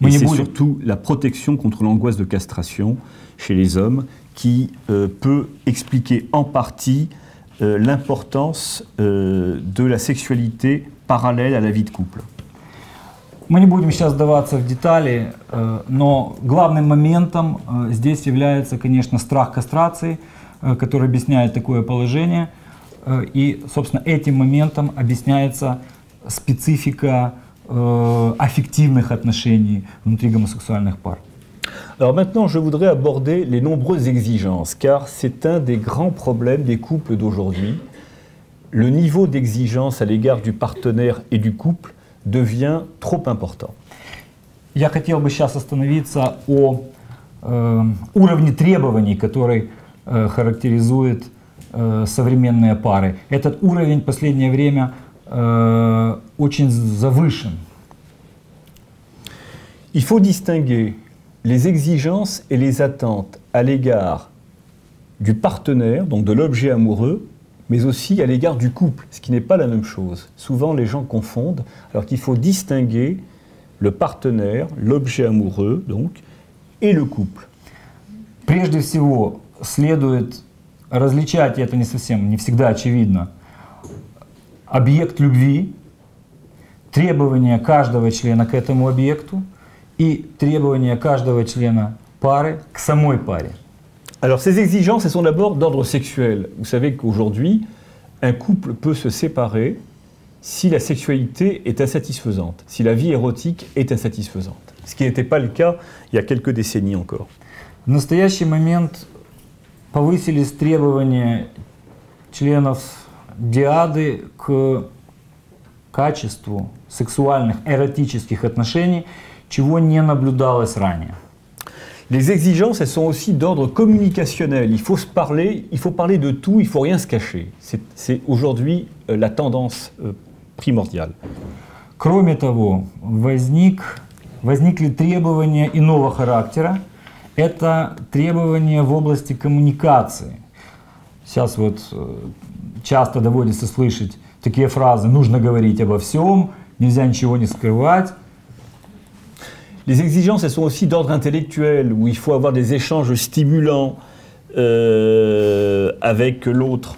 Et c'est surtout la protection contre l'angoisse de castration chez les hommes qui peut expliquer en partie l'importance de la sexualité parallèle à la vie de couple. Мы не будем сейчас вдаваться в детали, но главным моментом здесь является, конечно, страх кастрации, который объясняет такое положение. И, собственно, этим моментом объясняется специфика affectivных отношений внутри гомосексуальных пар. Alors maintenant, je voudrais aborder les nombreuses exigences, car c'est un des grands problèmes des couples d'aujourd'hui. le niveau d'exigence à l'égard du partenaire et du couple devient trop important. Я хотел бы сейчас остановиться о уровне требований, который характеризует современные пары. Этот уровень в последнее время очень завышен. Il faut distinguer les exigences et les attentes à l'égard du partenaire, donc de l'objet amoureux, mais aussi à l'égard du couple, ce qui n'est pas la même chose. Souvent les gens confondent, alors qu'il faut distinguer le partenaire, l'objet amoureux, donc, et le couple. Прежде всего, следует различать, и это не всегда очевидно, объект любви, требования каждого члена к этому объекту и требования каждого члена пары к самой паре. Alors ces exigences, elles sont d'abord d'ordre sexuel. Vous savez qu'aujourd'hui, un couple peut se séparer si la sexualité est insatisfaisante, si la vie érotique est insatisfaisante. Ce qui n'était pas le cas il y a quelques décennies encore. В настоящий момент повысились требования членов диады к качеству сексуальных, эротических отношений, чего не наблюдалось ранее. Les exigences, elles sont aussi d'ordre communicationnel. Il faut se parler, il faut parler de tout, il ne faut rien se cacher. C'est aujourd'hui la tendance primordiale. Кроме того, возникли требования иного характера. Это требования в области коммуникации. Сейчас вот часто доводится слышать такие фразы: нужно говорить обо всем, нельзя ничего не скрывать. Les exigences, elles sont aussi d'ordre intellectuel, où il faut avoir des échanges stimulants avec l'autre.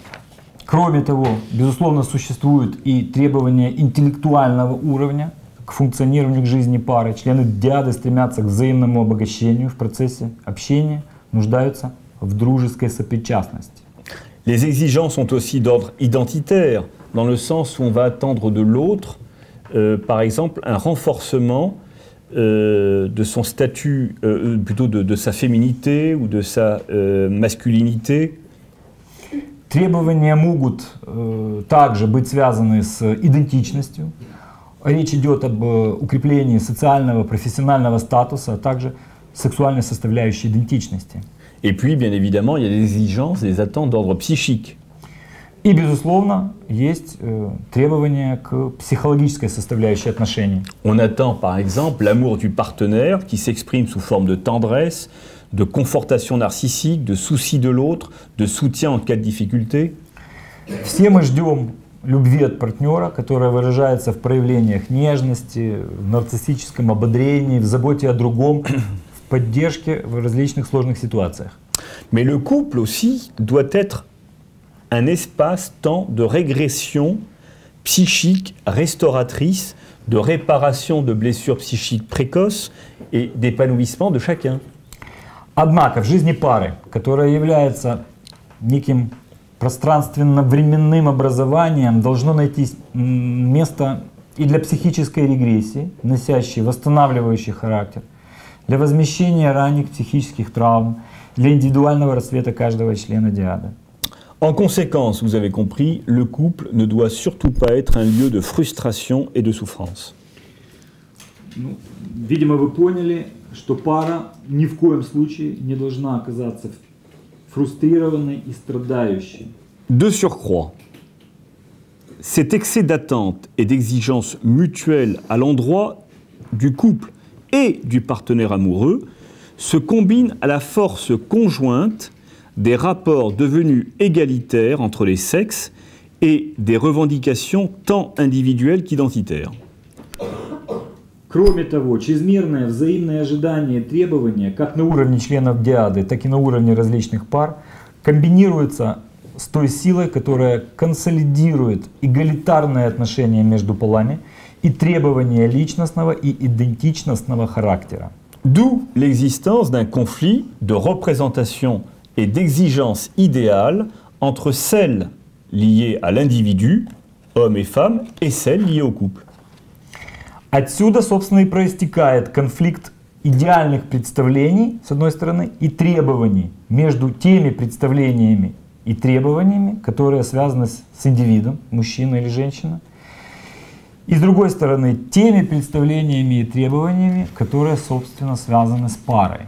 Кроме того, безусловно, существуют и требования интеллектуального уровня к функционированию к жизни пары. Члены диады стремятся к взаимному обогащению в процессе общения, нуждаются в дружеской сопричастности. Les exigences sont aussi d'ordre identitaire, dans le sens où on va attendre de l'autre, par exemple, un renforcement de son statut, plutôt de sa féminité ou de sa masculinité. Требования могут также быть связаны с идентичностью. Речь идет об укреплении социального, профессионального статуса, а также сексуальной составляющей идентичности. Et puis, bien évidemment, il y a des exigences, des attentes d'ordre psychique. И, безусловно, есть требования к психологической составляющей отношений. On attend, par exemple, l'amour du partenaire qui s'exprime sous forme de tendresse, de confortation narcissique, de souci de l'autre, de soutien en cas de difficulté. Все мы ждем любви от партнера, которая выражается в проявлениях нежности, в нарциссическом ободрении, в заботе о другом, в поддержке в различных сложных ситуациях. Mais le couple aussi doit être un espace-temps de régression psychique restauratrice, de réparation de blessures psychiques précoces et d'épanouissement de chacun. Однако в жизни пары, которая является неким пространственно-временным образованием, должно найти место и для психической регрессии, носящей восстанавливающий характер, для возмещения ранних психических травм, для индивидуального расцвета каждого члена диады. En conséquence, vous avez compris, le couple ne doit surtout pas être un lieu de frustration et de souffrance. Видимо, вы поняли, что пара ни в коем случае не должна оказаться фрустрированной и страдающей. De surcroît, cet excès d'attente et d'exigence mutuelle à l'endroit du couple et du partenaire amoureux se combine à la force conjointe des rapports devenus égalitaires entre les sexes et des revendications tant individuelles qu'identitaires. Кроме того, чрезмерное взаимное ожидание и требования, как на уровне членов диады, так и на уровне различных пар, комбинируется с той силой, которая консолидирует эгалитарные отношения между полами и требования личностного и идентичностного характера. D'où l'existence d'un conflit de représentation et d'exigence idéale entre celles liées à l'individu, hommes et femmes, et celles liées au couple. Отсюда, собственно, и проистекает конфликт идеальных представлений, с одной стороны, и требований между теми представлениями и требованиями, которые связаны с индивидом, мужчина или женщина. И с другой стороны, теми представлениями и требованиями, которые, собственно, связаны с парой.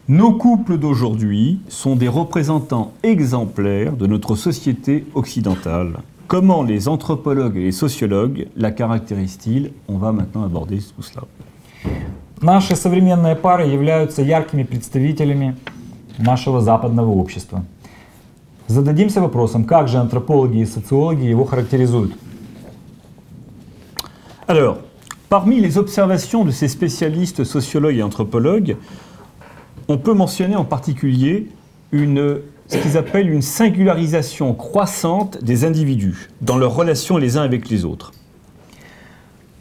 Nos couples d'aujourd'hui sont des représentants exemplaires de notre société occidentale. Comment les anthropologues et les sociologues la caractérisent-ils? On va maintenant aborder tout cela. Наши современные пары являются яркими представителями нашего западного общества. Зададимся вопросом, как же антропологи и социологи его характеризуют. Alors, parmi les observations de ces spécialistes sociologues et anthropologues, on peut mentionner en particulier ce qu'ils appellent une singularisation croissante des individus dans leurs relations les uns avec les autres.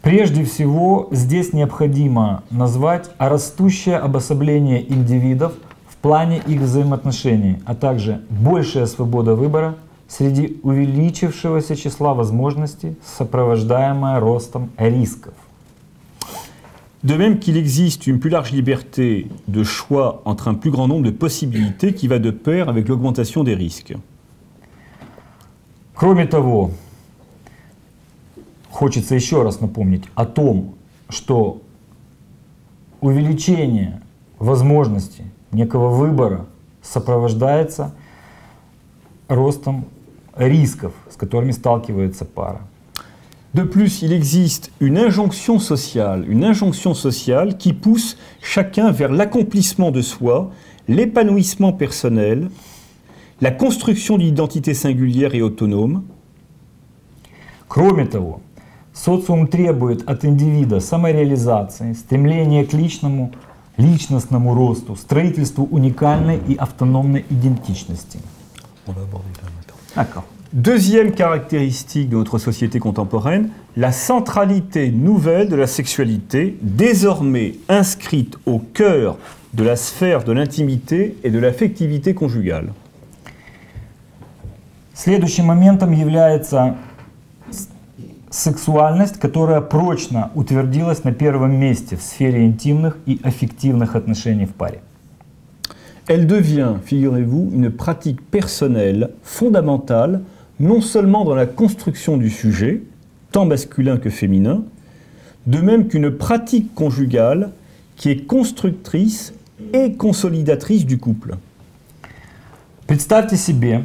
Прежде всего, здесь необходимо назвать растущее обособление индивидов в плане их взаимоотношений, а также большая свобода выбора среди увеличившегося числа возможностей, сопровождаемая ростом рисков. De même qu'il existe une plus large liberté de choix entre un plus grand nombre de possibilités qui va de pair avec l'augmentation des risques. Кроме того, хочется еще раз напомнить о том, что увеличение возможностей некого выбора сопровождается ростом рисков, с которыми сталкивается пара. De plus, il existe une injonction sociale qui pousse chacun vers l'accomplissement de soi, l'épanouissement personnel, la construction d'une identité singulière et autonome. Кроме того, социум требует от индивида самореализации, стремления к личностному росту, строительству уникальной и автономной идентичности. D'accord. Deuxième caractéristique de notre société contemporaine, la centralité nouvelle de la sexualité, désormais inscrite au cœur de la sphère de l'intimité et de l'affectivité conjugale. Следующим моментом является сексуальность, которая прочно утвердилась на первом месте в сфере интимных и аффективных отношений в паре. Elle devient, figurez-vous, une pratique personnelle fondamentale, non seulement dans la construction du sujet, tant masculin que féminin, de même qu'une pratique conjugale qui est constructrice et consolidatrice du couple. Представьте себе,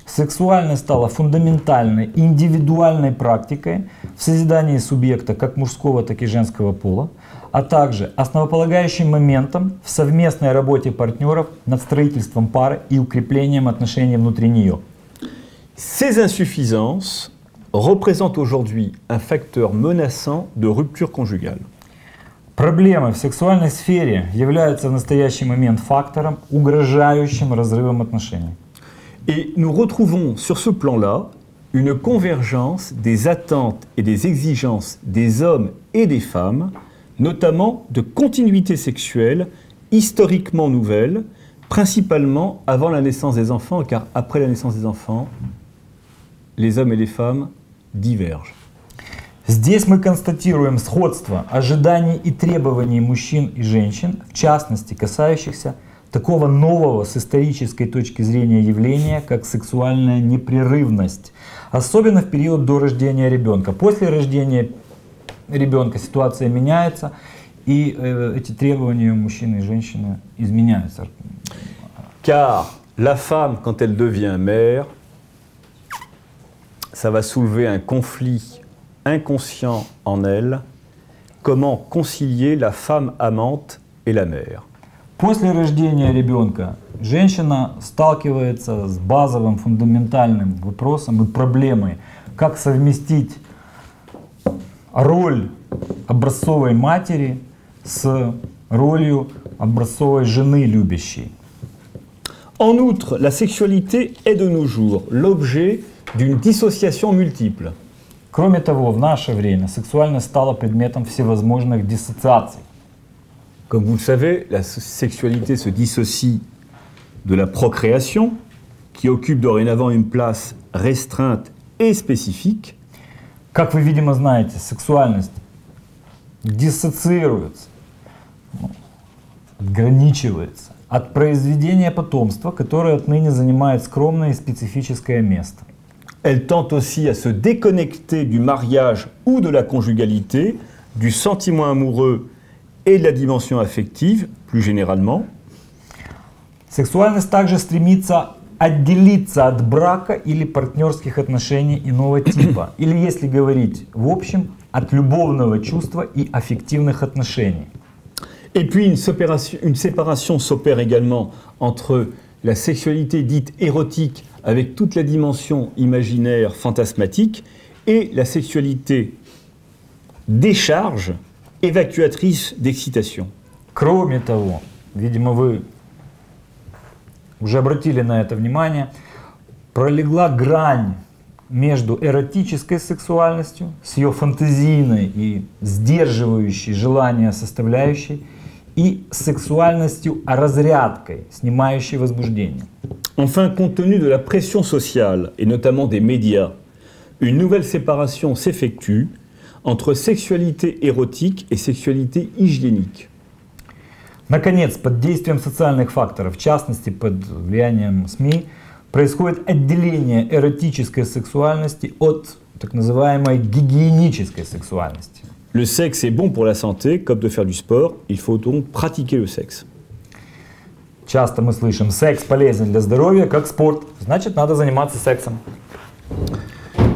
сексуальность стала фундаментальной индивидуальной практикой в созидании субъекта как мужского, так и женского пола, а также основополагающим моментом в совместной работе партнеров над строительством пары и укреплением отношений внутри нее. Ces insuffisances représentent aujourd'hui un facteur menaçant de rupture conjugale. Проблемы в сексуальной сфере являются в настоящий момент фактором, угрожающим разрывом отношений. Et nous retrouvons sur ce plan-là une convergence des attentes et des exigences des hommes et des femmes, notamment de continuité sexuelle historiquement nouvelle, principalement avant la naissance des enfants, car après la naissance des enfants, les hommes et les femmes divergent. Здесь мы констатируем сходство ожиданий и требований мужчин и женщин, в частности касающихся такого нового с исторической точки зрения явления, как сексуальная непрерывность, особенно в период до рождения ребенка. После рождения ребенка ситуация меняется, и эти требования мужчины и женщины изменяются. Car la femme, quand elle devient mère, ça va soulever un conflit inconscient en elle. Comment concilier la femme amante et la mère? После рождения ребенка женщина сталкивается с базовым фундаментальным вопросом и проблемой, как совместить роль образцовой матери с ролью образцовой жены любящей. En outre, la sexualité est de nos jours l'objet d'une dissociation multiple. Кроме того, в наше время сексуальность стала предметом всевозможных диссоциаций. Comme vous le savez, la sexualité se dissocie de la procréation, qui occupe dorénavant une place restreinte et spécifique. Как вы, видимо, знаете, сексуальность диссоциируется отграничивается от произведения потомства, которое отныне занимает скромное и специфическое место. Elle tend aussi à se déconnecter du mariage ou de la conjugalité, du sentiment amoureux et de la dimension affective, plus généralement. Сексуальность также стремится отделиться от брака или партнерских отношений иного типа, или, если говорить в общем, от любовного чувства и аффективных отношений. Et puis une séparation s'opère également entre la sexualité dite érotique avec toute la dimension imaginaire, fantasmatique, et la sexualité décharge, évacuatrice d'excitation. Кроме того, видимо, вы уже обратили на это внимание, пролегла грань между эротической сексуальностью, с ее фантазийной и сдерживающей желания составляющей, и сексуальностью разрядкой, снимающей возбуждение. Enfin, compte tenu de la pression sociale, et notamment des médias, une nouvelle séparation s'effectue entre sexualité érotique et sexualité hygiénique. Наконец, под действием социальных факторов, в частности под влиянием СМИ, происходит отделение эротической сексуальности от так называемой гигиенической сексуальности. Le sexe est bon pour la santé, comme de faire du sport, il faut donc pratiquer le sexe. Часто мы слышим, секс полезен для здоровья, как спорт, значит, надо заниматься сексом.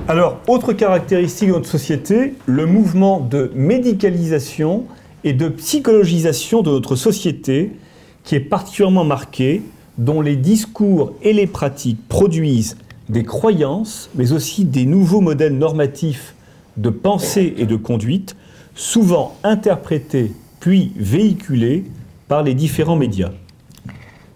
Alors, autre caractéristique de notre société, le mouvement de médicalisation et de psychologisation de notre société, qui est particulièrement marqué, dont les discours et les pratiques produisent des croyances, mais aussi des nouveaux modèles normatifs de pensée et de conduite, souvent interprétés puis véhiculés par les différents médias.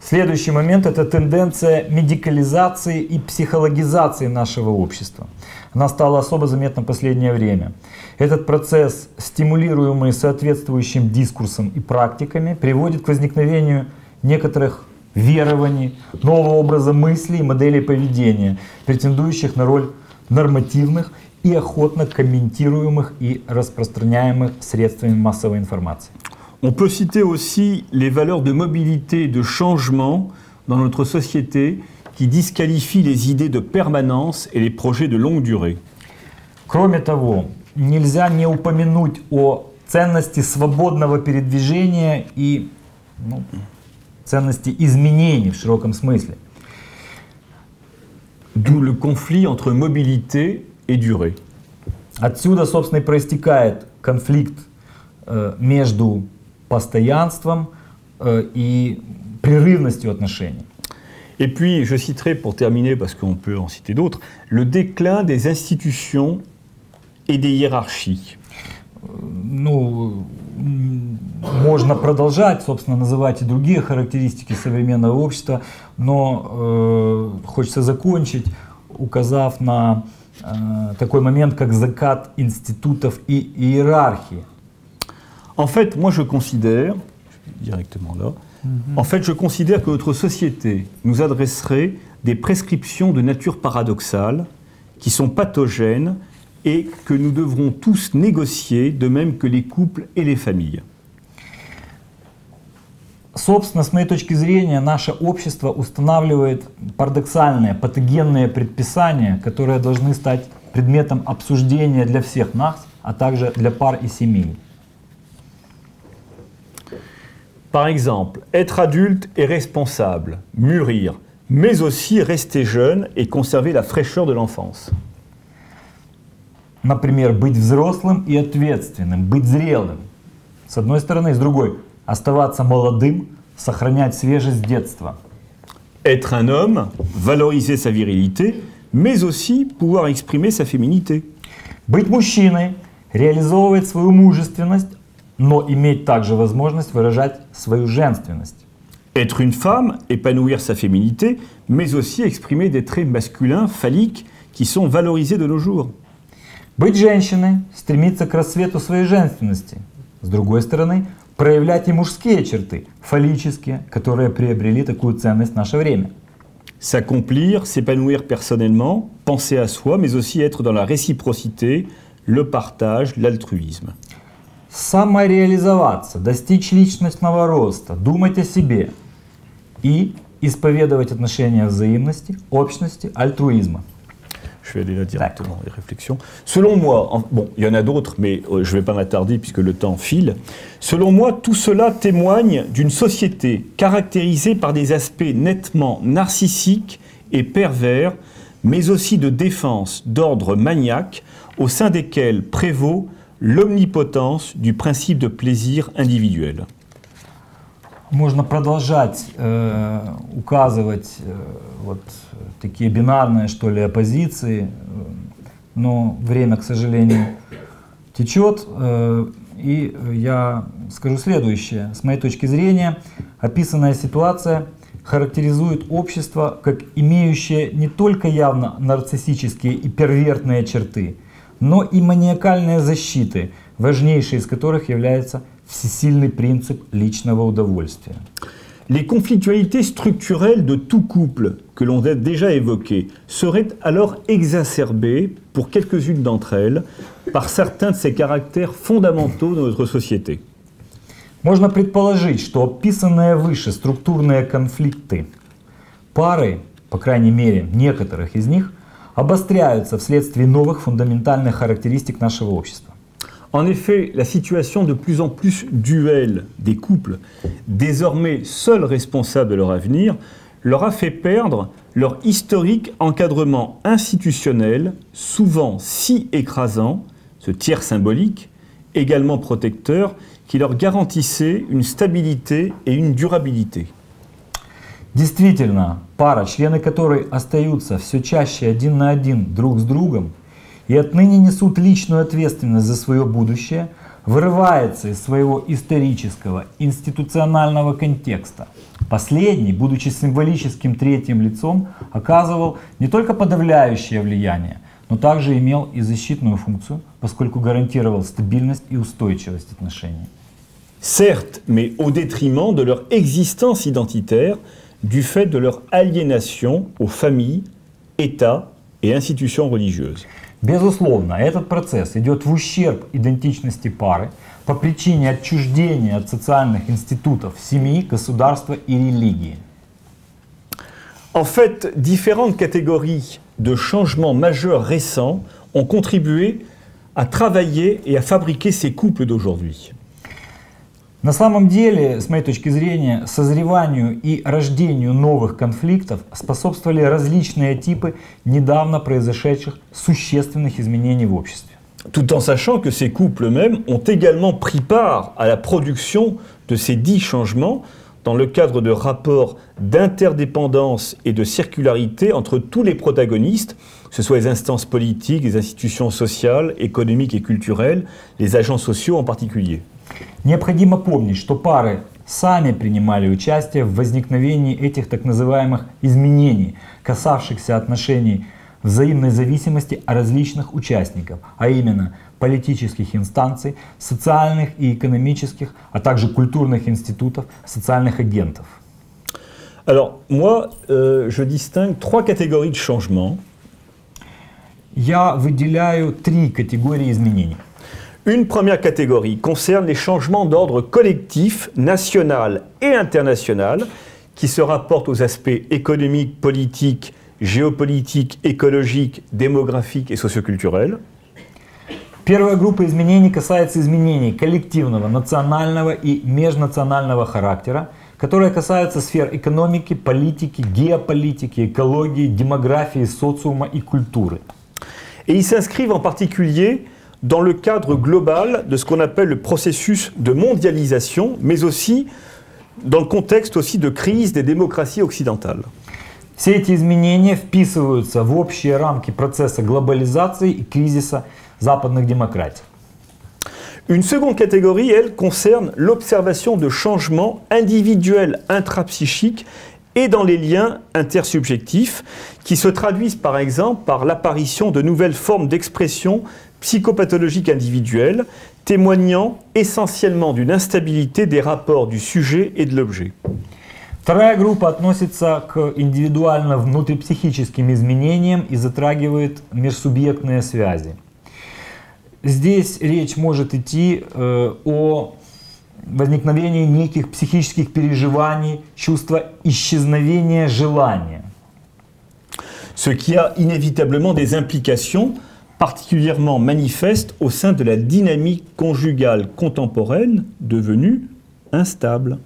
Следующий момент – это тенденция медикализации и психологизации нашего общества. Она стала особо заметна в последнее время. Этот процесс, стимулируемый соответствующим дискурсом и практиками, приводит к возникновению некоторых верований, нового образа мыслей и моделей поведения, претендующих на роль нормативных и охотно комментируемых и распространяемых средствами массовой информации. On peut citer aussi les valeurs de mobilité et de changement dans notre société qui disqualifient les idées de permanence et les projets de longue durée. Кроме того, нельзя не упомянуть о ценности свободного передвижения и ценности изменений в широком смысле. D'où le conflit entre mobilité et durée. Отсюда, собственно, и проистекает конфликт между постоянством и прерывностью отношений. Et puis, je citerai pour terminer, parce qu'on peut en citer d'autres, le déclin des institutions et des hiérarchies. Ну, можно продолжать, собственно, называть и другие характеристики современного общества, но хочется закончить, указав на такой момент, как закат институтов и иерархии. En fait, moi je considère, directement là, en fait je considère que notre société nous adresserait des prescriptions de nature paradoxale qui sont pathogènes et que nous devrons tous négocier, de même que les couples et les familles. Собственно, с моей точки зрения, наше общество устанавливает парадоксальные, патогенные предписания, которые должны стать предметом обсуждения для всех нас, а также для пар и семей. Par exemple, être adulte et responsable, mûrir, mais aussi rester jeune et conserver la fraîcheur de l'enfance. Например, быть взрослым и ответственным, быть зрелым. С одной стороны, и с другой, оставаться молодым, сохранять свежесть детства. Être un homme, valoriser sa virilité, mais aussi pouvoir exprimer sa féminité. Быть мужчиной, реализовывать свою мужественность, но иметь также возможность выражать свою женственность. Être une femme, épanouir sa féminité, mais aussi exprimer des traits masculins, phalliques, qui sont valorisés de nos jours. Быть женщиной, стремиться к расцвету своей женственности. С другой стороны, проявлять и мужские черты, фаллические, которые приобрели такую ценность в наше время. S'accomplir, s'épanouir personnellement, penser à soi, mais aussi être dans la réciprocité, le partage, l'altruisme. самореализоваться, достичь личностного роста, думать о себе и исповедовать отношения взаимности, общности, альтруизма. Je vais aller là directement, les réflexions. Selon moi, bon, il y en a d'autres, mais je ne vais pas m'attarder puisque le temps file. Selon moi, tout cela témoigne d'une société caractérisée par des aspects nettement narcissiques et pervers, mais aussi de défense d'ordre maniaque, au sein desquels prévaut l'omnipotence du principe de plaisir individuel. Можно продолжать указывать вот такие бинарные, что ли, оппозиции, но время, к сожалению, течет, и я скажу следующее. С моей точки зрения, описанная ситуация характеризует общество как имеющее не только явно нарциссические и первертные черты, но и маниакальные защиты, важнейшей из которых является всесильный принцип личного удовольствия. Les conflictualités structurelles de tout couple que l'on a déjà évoquées seraient alors exacerbées, pour quelques-unes d'entre elles, par certains de ces caractères fondamentaux de notre société. Можно предположить, что описанные выше структурные конфликты пары, по крайней мере некоторых из них, обостряются вследствие новых фундаментальных характеристик нашего общества. En effet, la situation de plus en plus duelle des couples, désormais seuls responsables de leur avenir, leur a fait perdre leur historique encadrement institutionnel, souvent si écrasant, ce tiers symbolique, également protecteur, qui leur garantissait une stabilité et une durabilité. Действительно, пара, члены которой остаются все чаще один на один друг с другом, и отныне несут личную ответственность за свое будущее, вырывается из своего исторического, институционального контекста. Последний, будучи символическим третьим лицом, оказывал не только подавляющее влияние, но также имел и защитную функцию, поскольку гарантировал стабильность и устойчивость отношений. Certes, mais au détriment de leur existence identitaire, du fait de leur aliénation aux familles, États et institutions religieuses. Безусловно, этот процесс идет в ущерб идентичности пары по причине отчуждения от социальных институтов семьи, государства и религии. En fait, différentes catégories de changements majeurs récents ont contribué à travailler et à fabriquer ces couples d'aujourd'hui. На самом деле, с моей точки зрения, созреванию и рождению новых конфликтов способствовали различные типы недавно произошедших существенных изменений в обществе. Tout en sachant que ces couples eux-mêmes ont également pris part à la production de ces dits changements dans le cadre de rapports d'interdépendance et de circularité entre tous les protagonistes, que ce soit les instances politiques, les institutions sociales, économiques et culturelles, les agents sociaux en particulier. Необходимо помнить, что пары сами принимали участие в возникновении этих так называемых изменений, касавшихся отношений взаимной зависимости различных участников, а именно политических инстанций, социальных и экономических, а также культурных институтов, социальных агентов. Alors, moi, je distingue trois catégories de changements. Я выделяю три категории изменений. Une première catégorie concerne les changements d'ordre collectif, national et international, qui se rapportent aux aspects économiques, politiques, géopolitiques, écologiques, démographiques et socioculturels. Первая группа изменений касается изменений коллективного, национального и межнационального характера, которые касаются сфер экономики, политики, геополитики, экологии, демографии, социума и культуры. Et ils s'inscrivent en particulier dans le cadre global de ce qu'on appelle le processus de mondialisation, mais aussi dans le contexte aussi de crise des démocraties occidentales. Все эти изменения вписываются в общие рамки процесса глобализации и кризиса западных демократий. Une seconde catégorie, elle, concerne l'observation de changements individuels intrapsychiques et dans les liens intersubjectifs, qui se traduisent par exemple par l'apparition de nouvelles formes d'expression psychopathologiques individuelles, témoignant essentiellement d'une instabilité des rapports du sujet et de l'objet. Вторая группа относится к индивидуально внутрипсихическим изменениям и затрагивает межсубъектные связи. здесь речь может идти о возникновении неких психических переживаний, чувства исчезновения желания. Ce qui a inévitablement des implications particulièrement manifestes au sein de la dynamique conjugale contemporaine devenue instable.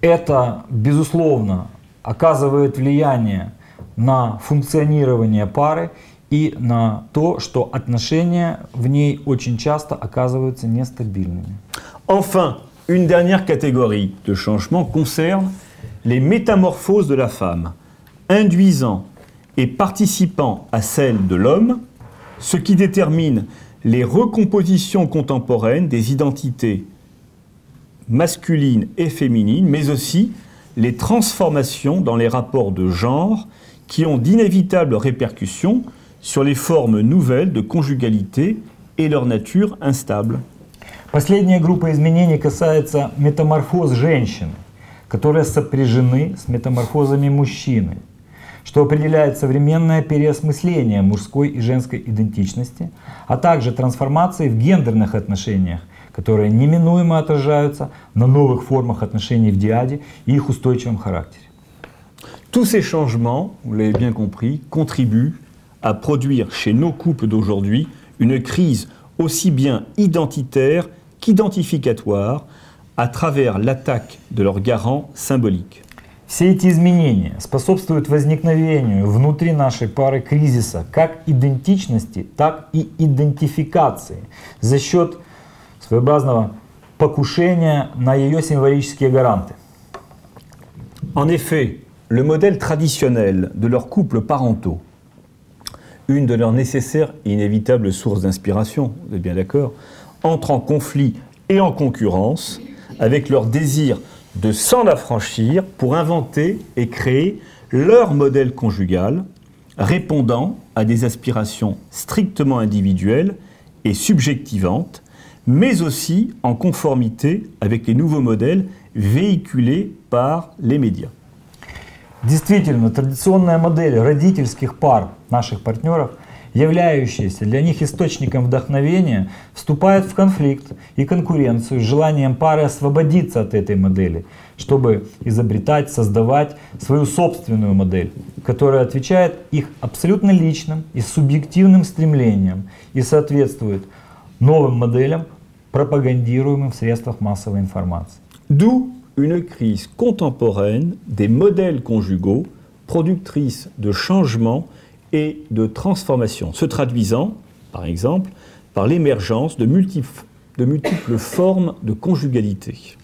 Это, безусловно, оказывает влияние на функционирование пары и на то, что отношения в ней очень часто оказываются нестабильными. Enfin, une dernière catégorie de changements concerne les métamorphoses de la femme, induisant et participant à celles de l'homme, ce qui détermine les recompositions contemporaines des identités masculines et féminines, mais aussi les transformations dans les rapports de genre qui ont d'inévitables répercussions sur les formes nouvelles de conjugalité et leur nature instable. Последняя группа изменений касается метаморфоз женщины, которые сопряжены с метаморфозами мужчины, что определяет современное переосмысление мужской и женской идентичности, а также трансформации в гендерных отношениях, которые неминуемо отражаются на новых формах отношений в диаде и их устойчивом характере. Tous ces changements, vous l'avez bien compris, contribuent à produire chez nos couples d'aujourd'hui une crise aussi bien identitaire qu'identificatoire à travers l'attaque de leurs garants symboliques. Все эти изменения способствуют возникновению внутри нашей пары кризиса как идентичности, так и идентификации за счет своеобразного покушения на ее символические гаранты. En effet, le modèle traditionnel de leurs couples parentaux, une de leurs nécessaires et inévitables sources d'inspiration, vous êtes bien d'accord, entre en conflit et en concurrence avec leur désir de s'en affranchir pour inventer et créer leur modèle conjugal, répondant à des aspirations strictement individuelles et subjectivantes, mais aussi en conformité avec les nouveaux modèles véhiculés par les médias. Действительно, традиционная модель родительских пар наших партнеров, являющаяся для них источником вдохновения, вступает в конфликт и конкуренцию с желанием пары освободиться от этой модели, чтобы изобретать, создавать свою собственную модель, которая отвечает их абсолютно личным и субъективным стремлениям и соответствует новым моделям, пропагандируемым в средствах массовой информации. D'où une crise contemporaine des modèles conjugaux, productrice de changements et de transformations, se traduisant, par exemple, par l'émergence de multiples formes de conjugalité.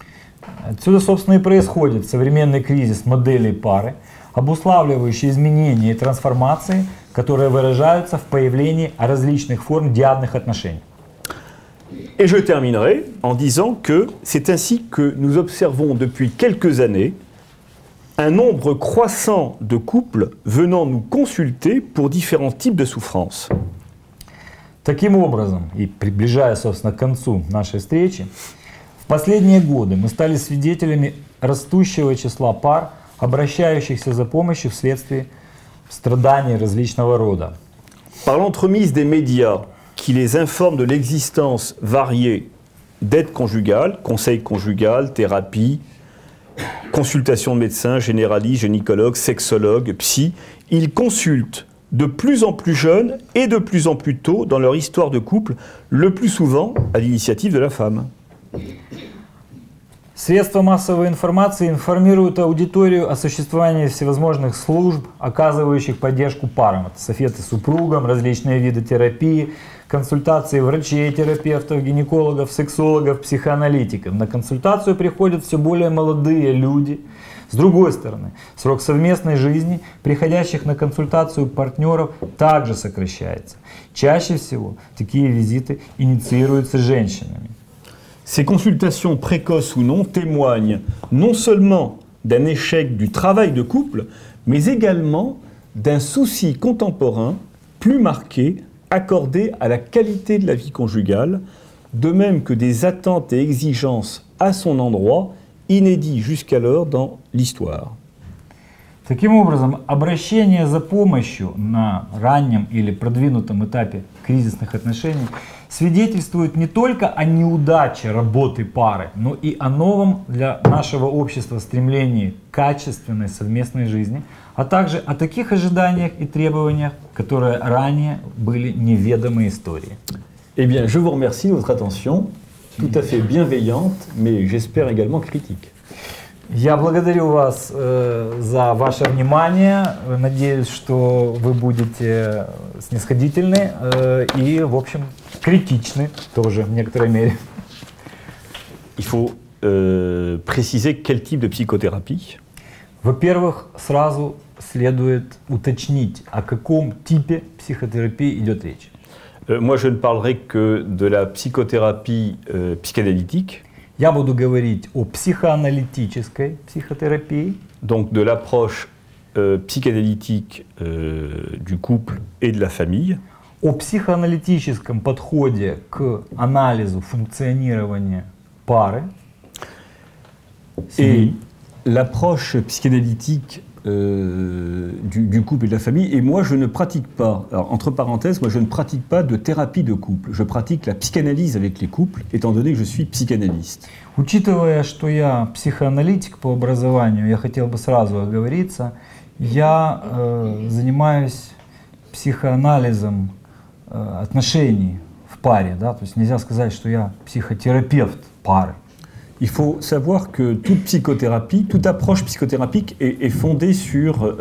Отсюда, собственно, и происходит современный кризис моделей пары, обуславливающий изменения и трансформации, которые выражаются в появлении различных форм диадных отношений. Et je terminerai en disant que c'est ainsi que nous observons depuis quelques années un nombre croissant de couples venant nous consulter pour différents types de souffrances. Таким образом, и приближая, собственно, к концу нашей встречи, в последние годы мы стали свидетелями растущего числа пар, обращающихся за помощью вследствие страданий различного рода. Par l'entremise des médias qui les informent de l'existence variée d'aides conjugales, conseils conjugal, thérapie, consultation de médecins, généralistes, gynécologues, sexologues, psy, ils consultent de plus en plus jeunes et de plus en plus tôt dans leur histoire de couple, le plus souvent à l'initiative de la femme. Средства массовой информации информируют аудиторию о существовании всевозможных служб, оказывающих поддержку парам. Это советы супругам, различные виды терапии, консультации врачей, терапевтов, гинекологов, сексологов, психоаналитиков. На консультацию приходят все более молодые люди. С другой стороны, срок совместной жизни приходящих на консультацию партнеров также сокращается. Чаще всего такие визиты инициируются женщинами. Ces consultations précoces ou non témoignent non seulement d'un échec du travail de couple, mais également d'un souci contemporain plus marqué accordé à la qualité de la vie conjugale, de même que des attentes et exigences à son endroit inédits jusqu'alors dans l'histoire. Таким образом, обращение за помощью на раннем или продвинутом этапе кризисных отношений свидетельствует не только о неудаче работы пары, но и о новом для нашего общества стремлении к качественной совместной жизни, а также о таких ожиданиях и требованиях, которые ранее были неведомы истории. Eh bien, je vous remercie de votre attention, tout à fait bienveillante, mais j'espère également critique. Я благодарю вас за ваше внимание. Надеюсь, что вы будете снисходительны и, в общем, критичны тоже в некоторой мере. Il faut préciser quel type de psychothérapie. Во-первых, сразу следует уточнить, о каком типе психотерапии идет речь. Moi, je ne parlerai que de la psychothérapie psychanalytique. Я буду говорить о психоаналитической психотерапии. Donc de l'approche psychanalytique du couple et de la famille. О психоаналитическом подходе к анализу функционирования пары. Et l'approche psychanalytique du couple et de la famille. Et moi, je ne pratique pas, alors, entre parenthèses, moi je ne pratique pas de thérapie de couple. Je pratique la psychanalyse avec les couples, étant donné que je suis psychanalyste. Учитывая, что я психоаналитик по образованию, я хотел бы сразу оговориться, я занимаюсь психоанализом отношений в паре, да? То есть нельзя сказать, что я психотерапевт пары. Il faut savoir que toute psychothérapie, toute approche psychothérapique est fondée sur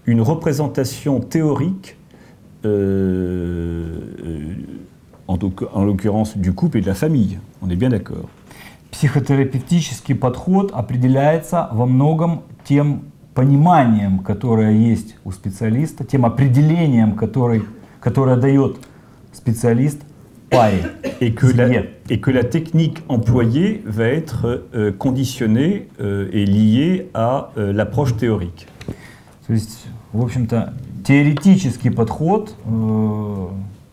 une représentation théorique, en l'occurrence du couple et de la famille. On est bien d'accord. Психотерапевтический подход определяется во многом тем пониманием, которое есть у специалиста, тем определением, которое дает специалист паре. Et que la technique employée va être conditionnée et liée à l'approche théorique. То есть, в общем-то, теоретический подход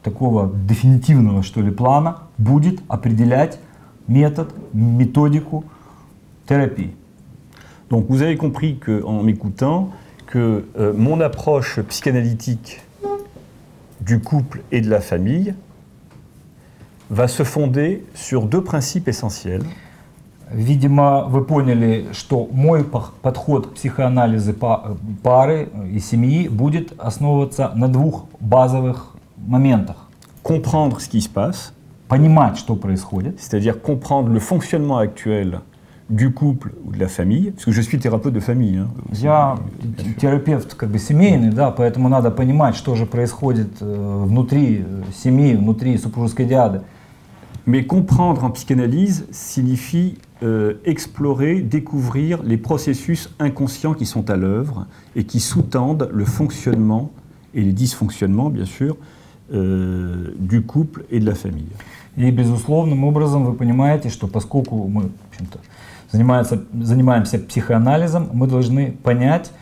такого дефинитивного, что ли, плана будет определять méthode, méthodique thérapie. Donc vous avez compris que, en m'écoutant que mon approche psychanalytique du couple et de la famille va se fonder sur deux principes essentiels. Видимо, вы поняли, что мой подход к психоанализу пары и семьи будет основываться на двух базовых моментах. Comprendre ce qui se passe, понимать, что происходит. C'est-à-dire comprendre le fonctionnement actuel du couple ou de la famille, parce que je suis thérapeute de famille. Hein, я терапевт как бы семейный, да, поэтому надо понимать, что же происходит внутри семьи, внутри супружеской диады. Mais comprendre en psychanalyse signifie explorer, découvrir les processus inconscients qui sont à l'œuvre et qui sous-tendent le fonctionnement et les dysfonctionnements, bien sûr, du couple et de la famille. И безусловным образом вы понимаете, что поскольку мы, в общем-то, занимаемся психоанализом, мы должны понять,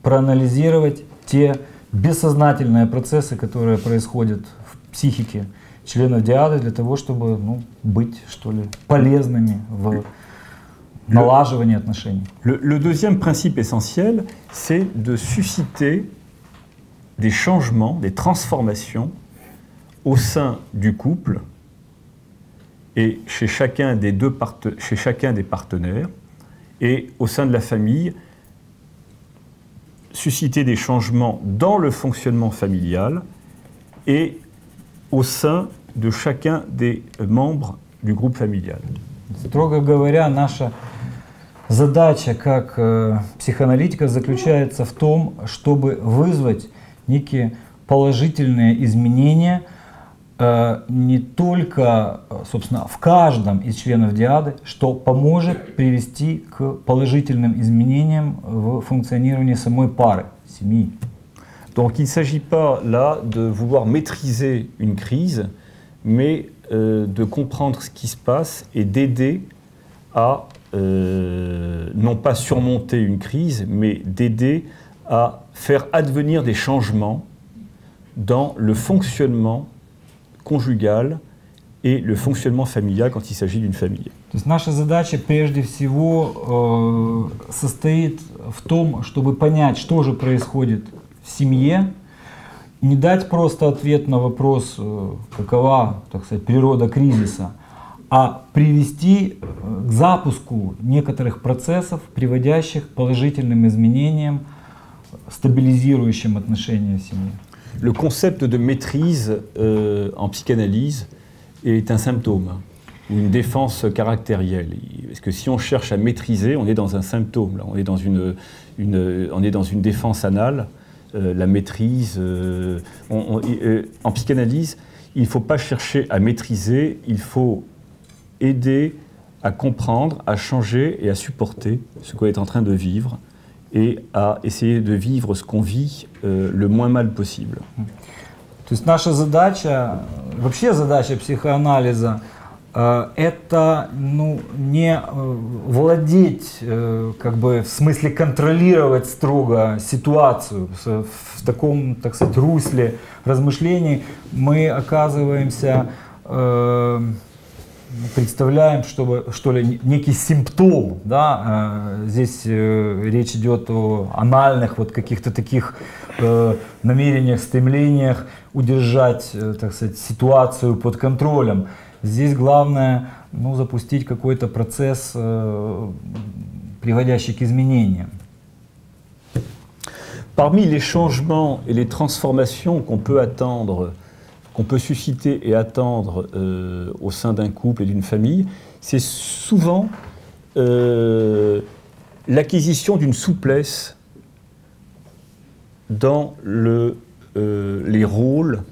проанализировать те бессознательные процессы, которые происходят в психике членов диады, для того, чтобы быть, что ли, полезными в налаживании отношений. Le deuxième principe essentiel, c'est de susciter des changements, des transformations au sein du couple et chez chacun des partenaires et au sein de la famille, susciter des changements dans le fonctionnement familial et au sein de chacun des membres du groupe familial. Строго говоря, наша задача как психоаналитика заключается в том, чтобы вызвать некие положительные изменения не только, собственно, в каждом из членов диады, что поможет привести к положительным изменениям в функционировании самой пары, семьи. Donc il ne s'agit pas là de vouloir maîtriser une crise, mais de comprendre ce qui se passe et d'aider à non pas surmonter une crise, mais d'aider à faire advenir des changements dans le fonctionnement conjugal et le fonctionnement familial quand il s'agit d'une famille. То есть наша задача прежде всего состоит в том, чтобы понять, что же происходит в семье, не дать просто ответ на вопрос, какова, так сказать, природа кризиса, а привести к запуску некоторых процессов, приводящих к положительным изменениям, стабилизирующим отношения в семье. Le concept de maîtrise en psychanalyse est un symptôme ou une défense caractérielle. Parce que si on cherche à maîtriser, on est dans un symptôme. Là. On est dans une défense anale, la maîtrise. En psychanalyse, il ne faut pas chercher à maîtriser, il faut aider à comprendre, à changer et à supporter ce qu'on est en train de vivre et à essayer de vivre ce qu'on vit le moins mal possible. То есть наша задача, вообще задача психоанализа, это не владеть, как бы в смысле контролировать строго ситуацию. В таком, так сказать, русле размышлений мы оказываемся, представляем, что ли, некий симптом. Да? Здесь речь идет о анальных вот каких-то таких намерениях, стремлениях удержать, так сказать, ситуацию под контролем. Здесь главное запустить какой-то процесс, приводящий к изменениям. Parmi les changements et les transformations qu'on peut attendre, qu'on peut susciter et attendre au sein d'un couple et d'une famille, c'est souvent l'acquisition d'une souplesse dans les rôles,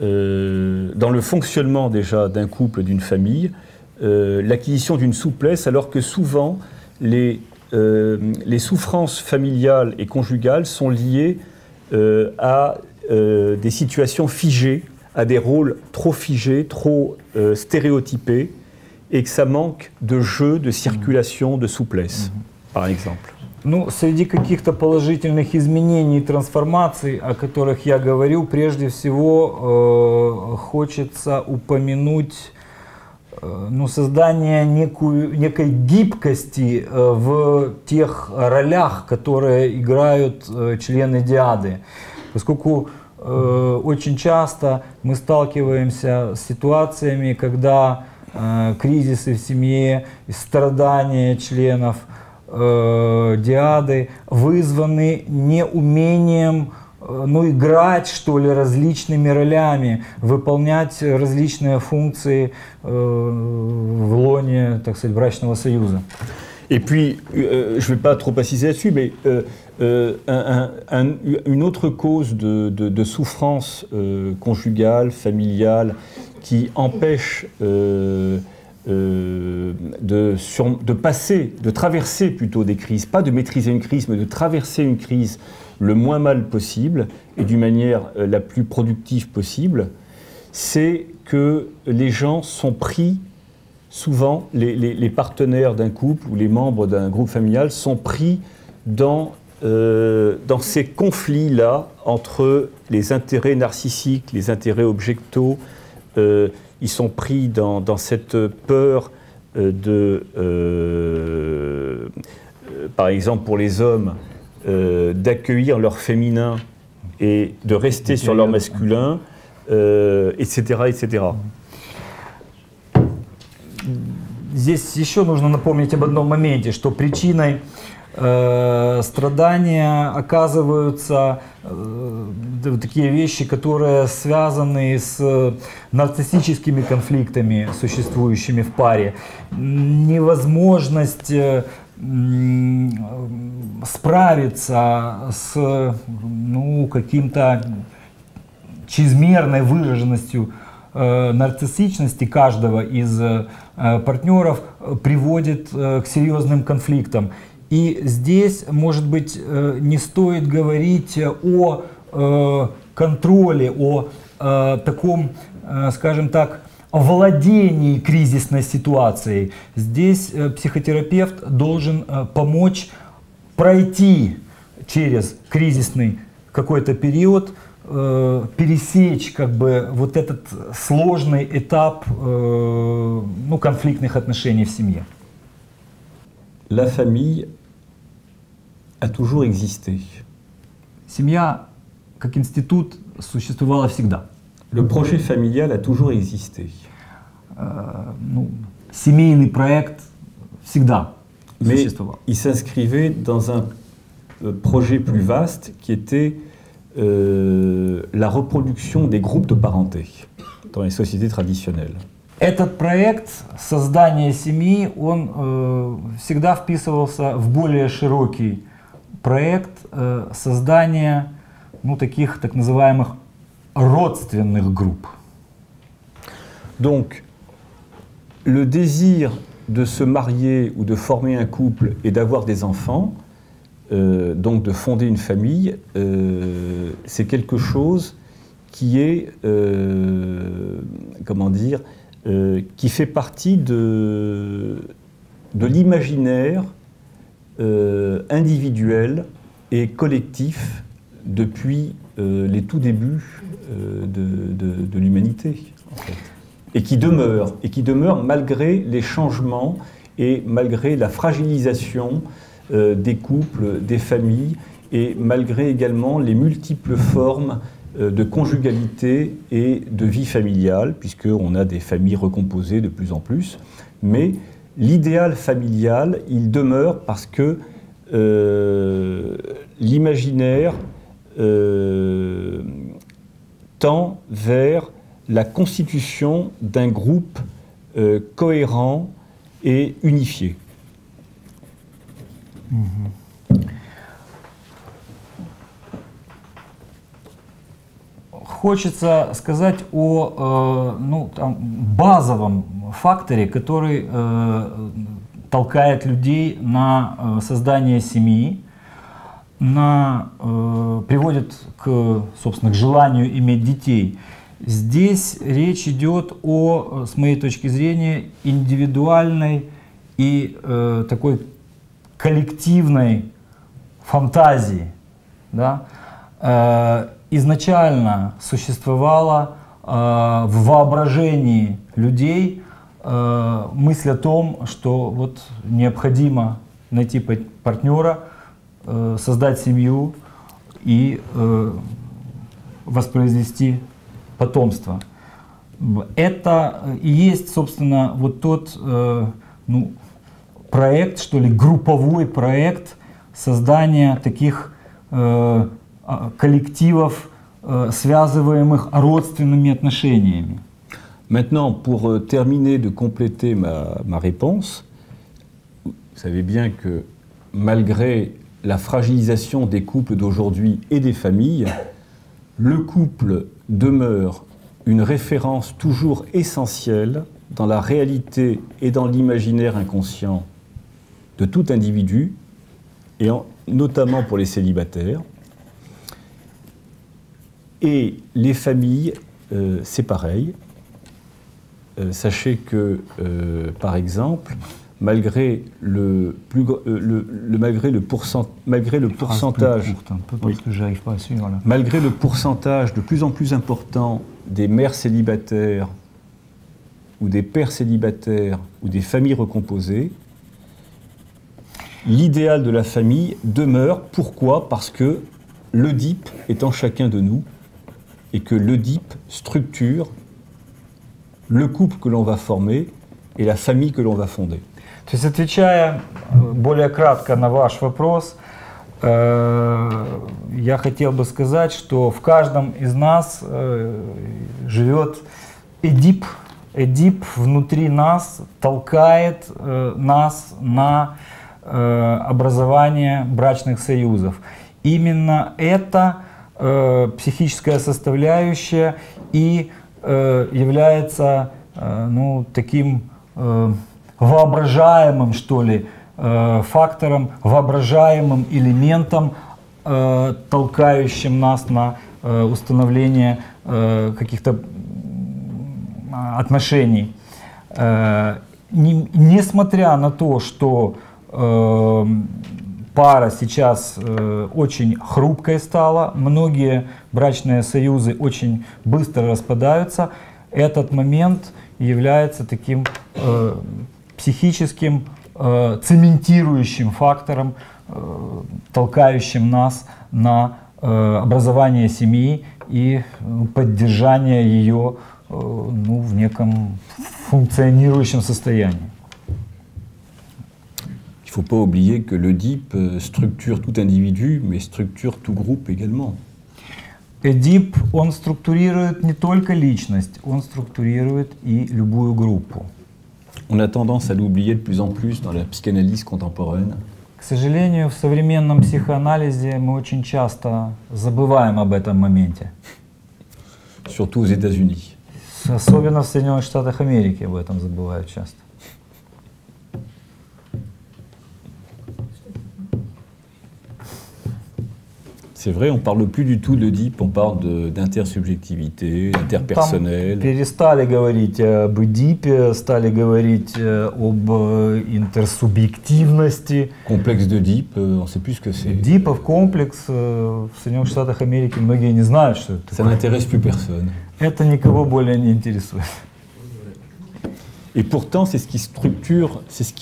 dans le fonctionnement déjà d'un couple, d'une famille, l'acquisition d'une souplesse, alors que souvent les souffrances familiales et conjugales sont liées à des situations figées, à des rôles trop figés, trop stéréotypés, et que ça manque de jeu, de circulation, de souplesse, par exemple. Среди каких-то положительных изменений и трансформаций, о которых я говорю, прежде всего хочется упомянуть создание некой гибкости в тех ролях, которые играют члены диады. Поскольку очень часто мы сталкиваемся с ситуациями, когда кризисы в семье, страдания членов диады вызваны неумением играть, что ли, различными ролями, выполнять различные функции в лоне, так сказать, брачного союза. Et puis, je ne vais pas trop préciser là-dessus, mais une autre cause de souffrance conjugale, familiale, qui empêche de traverser plutôt des crises, pas de maîtriser une crise, mais de traverser une crise le moins mal possible et d'une manière la plus productive possible, c'est que les gens sont pris, souvent les partenaires d'un couple ou les membres d'un groupe familial sont pris dans ces conflits-là entre les intérêts narcissiques, les intérêts objectaux. Ils sont pris dans cette peur par exemple pour les hommes, d'accueillir leur féminin et de rester sur leur masculin, etc., etc. Здесь еще нужно напомнить об одном моменте, что причиной страдания оказываются такие вещи, которые связаны с нарциссическими конфликтами, существующими в паре. Невозможность справиться с каким-то чрезмерной выраженностью нарциссичности каждого из партнеров приводит к серьезным конфликтам. И здесь, может быть, не стоит говорить о контроле, о таком, скажем так, владении кризисной ситуацией. Здесь психотерапевт должен помочь пройти через кризисный какой-то период, пересечь как бы вот этот сложный этап ну, конфликтных отношений в семье? La famille a toujours existé. Семья как институт существовала всегда. Le projet familial a toujours existé. Ну, семейный проект всегда Mais существовал. il s'inscrivait dans un projet plus vaste qui était la reproduction des groupes de parenté dans les sociétés traditionnelles. Этот проект создания семьи, он всегда вписывался в более широкий проект создания ну, таких так называемых родственных групп. Donc, le désir de se marier ou de former un couple et d'avoir des enfants, donc de fonder une famille, c'est quelque chose qui est, comment dire, qui fait partie de l'imaginaire individuel et collectif depuis les tout débuts de l'humanité, en fait. Et qui demeure malgré les changements et malgré la fragilisation des couples, des familles, et malgré également les multiples formes de conjugalité et de vie familiale, puisqu'on a des familles recomposées de plus en plus. Mais l'idéal familial, il demeure parce que l'imaginaire tend vers la constitution d'un groupe cohérent et unifié. Хочется сказать о ну, там, базовом факторе, который толкает людей на создание семьи, приводит собственно, к желанию иметь детей. Здесь речь идет о, с моей точки зрения, индивидуальной и такой коллективной фантазии. Да? Изначально существовала в воображении людей мысль о том, что вот необходимо найти партнера, создать семью и воспроизвести потомство. Это и есть, собственно, вот тот ну, проект, что ли, групповой проект создания таких коллективов, связываемых родственными отношениями. Maintenant, pour terminer de compléter ma réponse, vous savez bien que malgré la fragilisation des couples d'aujourd'hui et des familles, le couple demeure une référence toujours essentielle dans la réalité et dans l'imaginaire inconscient de tout individu, et notamment pour les célibataires. Et les familles, c'est pareil. Sachez que, par exemple, malgré le pourcentage de plus en plus important des mères célibataires ou des pères célibataires ou des familles recomposées, l'idéal de la famille demeure. Pourquoi? Parce que l'Oedipe est en chacun de nous et que l'Oedipe structure le couple que l'on va former et la famille que l'on va fonder. То есть, отвечая более кратко на ваш вопрос, я хотел бы сказать, что в каждом из нас живет Эдип. Эдип внутри нас толкает нас на образование брачных союзов. Именно эта психическая составляющая и является ну, таким воображаемым, что ли, фактором, воображаемым элементом, толкающим нас на установление каких-то отношений. Несмотря на то, что пара сейчас очень хрупкой стала, многие брачные союзы очень быстро распадаются. Этот момент является таким психическим цементирующим фактором, толкающим нас на образование семьи и поддержание ее в неком функционирующем состоянии. Il ne faut pas oublier que l'Oedipe structure tout individu, mais structure tout groupe également. Эдип, он структурирует не только личность, он структурирует и любую группу. On a tendance à l'oublier de plus en plus dans la psychanalyse contemporaine. К сожалению, в современном психоанализе мы очень часто забываем об этом моменте. Surtout aux États-Unis. Особенно в Соединенных Штатах Америки об этом забывают часто. C'est vrai, on ne parle plus du tout de l'Oedipe, on parle d'intersubjectivité, interpersonnel. Перестали говорить об Эдипе, стали говорить об интерсубъективности. Complexe d'Oedipe, on ne sait plus ce que c'est. Эдипов комплекс в Соединенных Штатах Америки многие не знают, что это Ça такое. n'intéresse plus personne. Это никого более не интересует. Et pourtant, c'est ce qui structure, c'est ce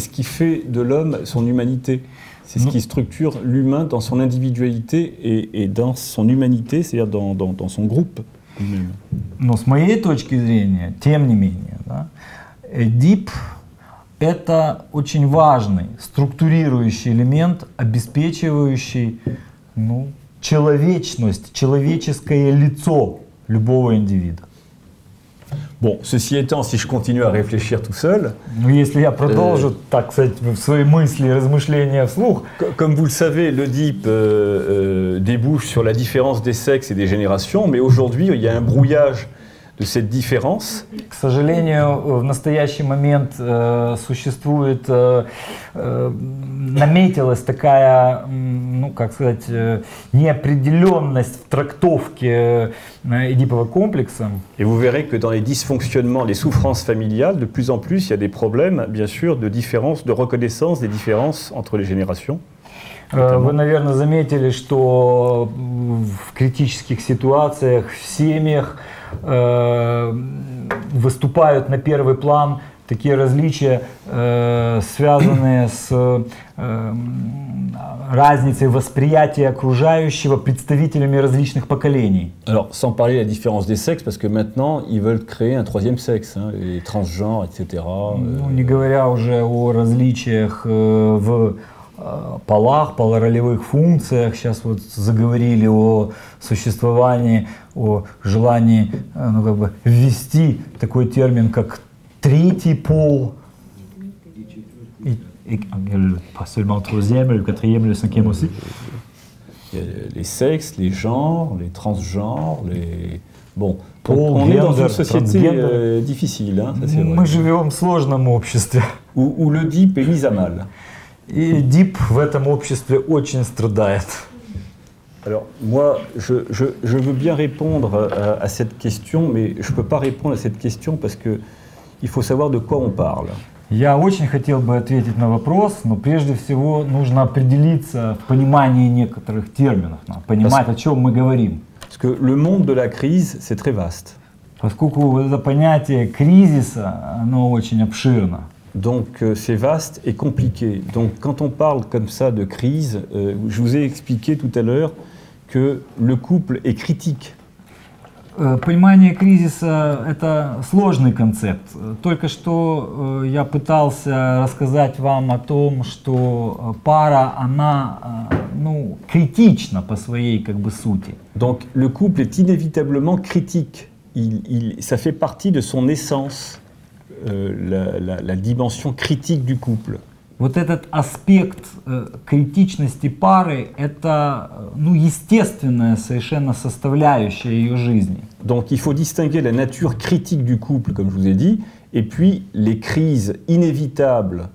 qui fait de l'homme son humanité. C'est ce qui structure l'humain dans son individualité et dans son humanité, c'est-à-dire dans son groupe lui-même. Но с моей точки зрения, тем не менее, да, Эдип — это очень важный структурирующий элемент, обеспечивающий человечность, человеческое лицо любого индивида. Bon, ceci étant, si je continue à réfléchir tout seul... Но если я продолжу, так сказать, свои мысли и размышления вслух... Comme vous le savez, l'Oedipe débouche sur la différence des sexes et des générations, mais aujourd'hui, il y a un brouillage de cette différence. К сожалению, в настоящий момент существует, наметилась такая, как сказать, неопределенность в трактовке Эдипового комплекса. Et vous verrez que dans les dysfonctionnements, les souffrances familiales, de plus en plus, il y a des problèmes, bien sûr, de différence, de reconnaissance des différences entre les générations. Вы, наверное, заметили, что в критических ситуациях, в семьях выступают на первый план такие различия, связанные с разницей восприятия окружающего представителями различных поколений. Alors, sans parler de la différence des sexes, parce que maintenant, ils veulent créer un troisième sexe, hein, les transgenres, etc. Не говоря уже о различиях в полах, полуролевых функциях. Сейчас вот заговорили о существовании, о желании ввести такой термин, как третий пол. Pas seulement le troisième, le quatrième, le cinquième aussi. Les sexes, les genres, les transgenres, les... Bon, on est dans une société difficile, hein, ça c'est vrai. Мы живем в сложном обществе. Où l'Oedipe est mis à mal. И Эдип в этом обществе очень страдает. Alors, moi, je veux bien répondre à cette question, mais je ne peux pas répondre à cette question parce qu'il faut savoir de quoi on parle. Я очень хотел бы ответить на вопрос, но прежде всего нужно определиться в понимании некоторых терминов, понимать, о чем мы говорим. Parce que le monde de la crise, c'est très vaste. Поскольку это понятие кризиса, оно очень обширно. Donc c'est vaste et compliqué. Donc quand on parle comme ça de crise, je vous ai expliqué tout à l'heure que le couple est critique. Понимание кризиса – это сложный концепт. Только что я пытался рассказать вам о том, что пара, она критична по своей сути. Donc le couple est inévitablement critique. Ça fait partie de son essence. La dimension critique du couple. Вот этот аспект критичности пары – это естественная совершенно составляющая ее жизни. Donc il faut distinguer la nature critique du couple, comme je vous ai dit, et puis les crises inévitables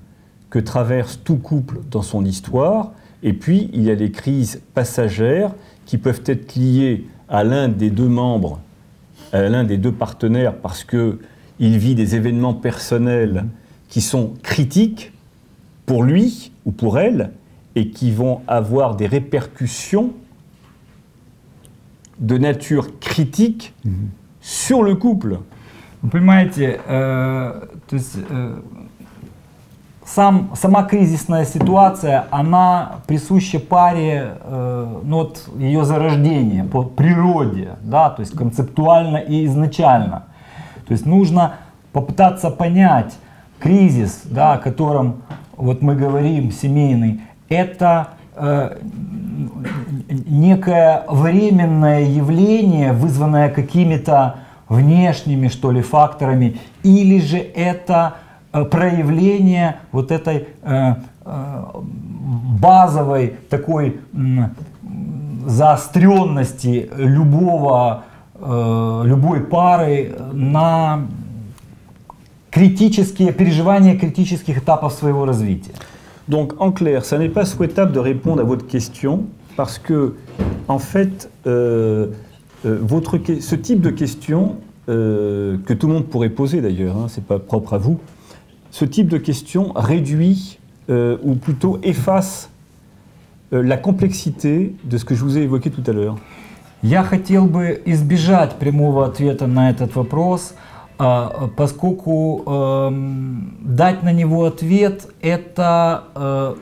que traverse tout couple dans son histoire, et puis il y a les crises passagères qui peuvent être liées à l'un des deux membres, à l'un des deux partenaires, parce que il vit des événements personnels qui sont critiques pour lui ou pour elle, et qui vont avoir des répercussions de nature critique sur le couple. Вы понимаете, то есть сама кризисная ситуация, она присуща паре, ну, от ее зарождения, по природе, да, то есть концептуально и изначально. То есть нужно попытаться понять кризис, да, о котором вот мы говорим, семейный, это некое временное явление, вызванное какими-то внешними, что ли, факторами, или же это проявление вот этой базовой такой заостренности любой пары на критические переживания критических этапов своего развития. Donc, en clair, ça n'est pas souhaitable de répondre à votre question parce que, en fait, ce type de question, que tout le monde pourrait poser d'ailleurs, hein, c'est pas propre à vous, ce type de question réduit ou plutôt efface la complexité de ce que je vous ai évoqué tout à l'heure. Я хотел бы избежать прямого ответа на этот вопрос, поскольку дать на него ответ — это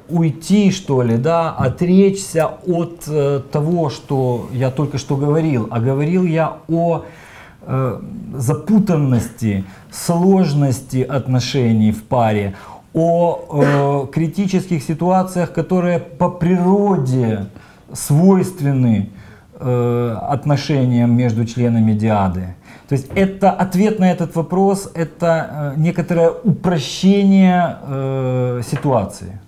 уйти, что ли, да, отречься от того, что я только что говорил. А говорил я о запутанности, сложности отношений в паре, о критических ситуациях, которые по природе свойственны отношениям между членами диады. То есть это ответ на этот вопрос, это некоторое упрощение ситуации.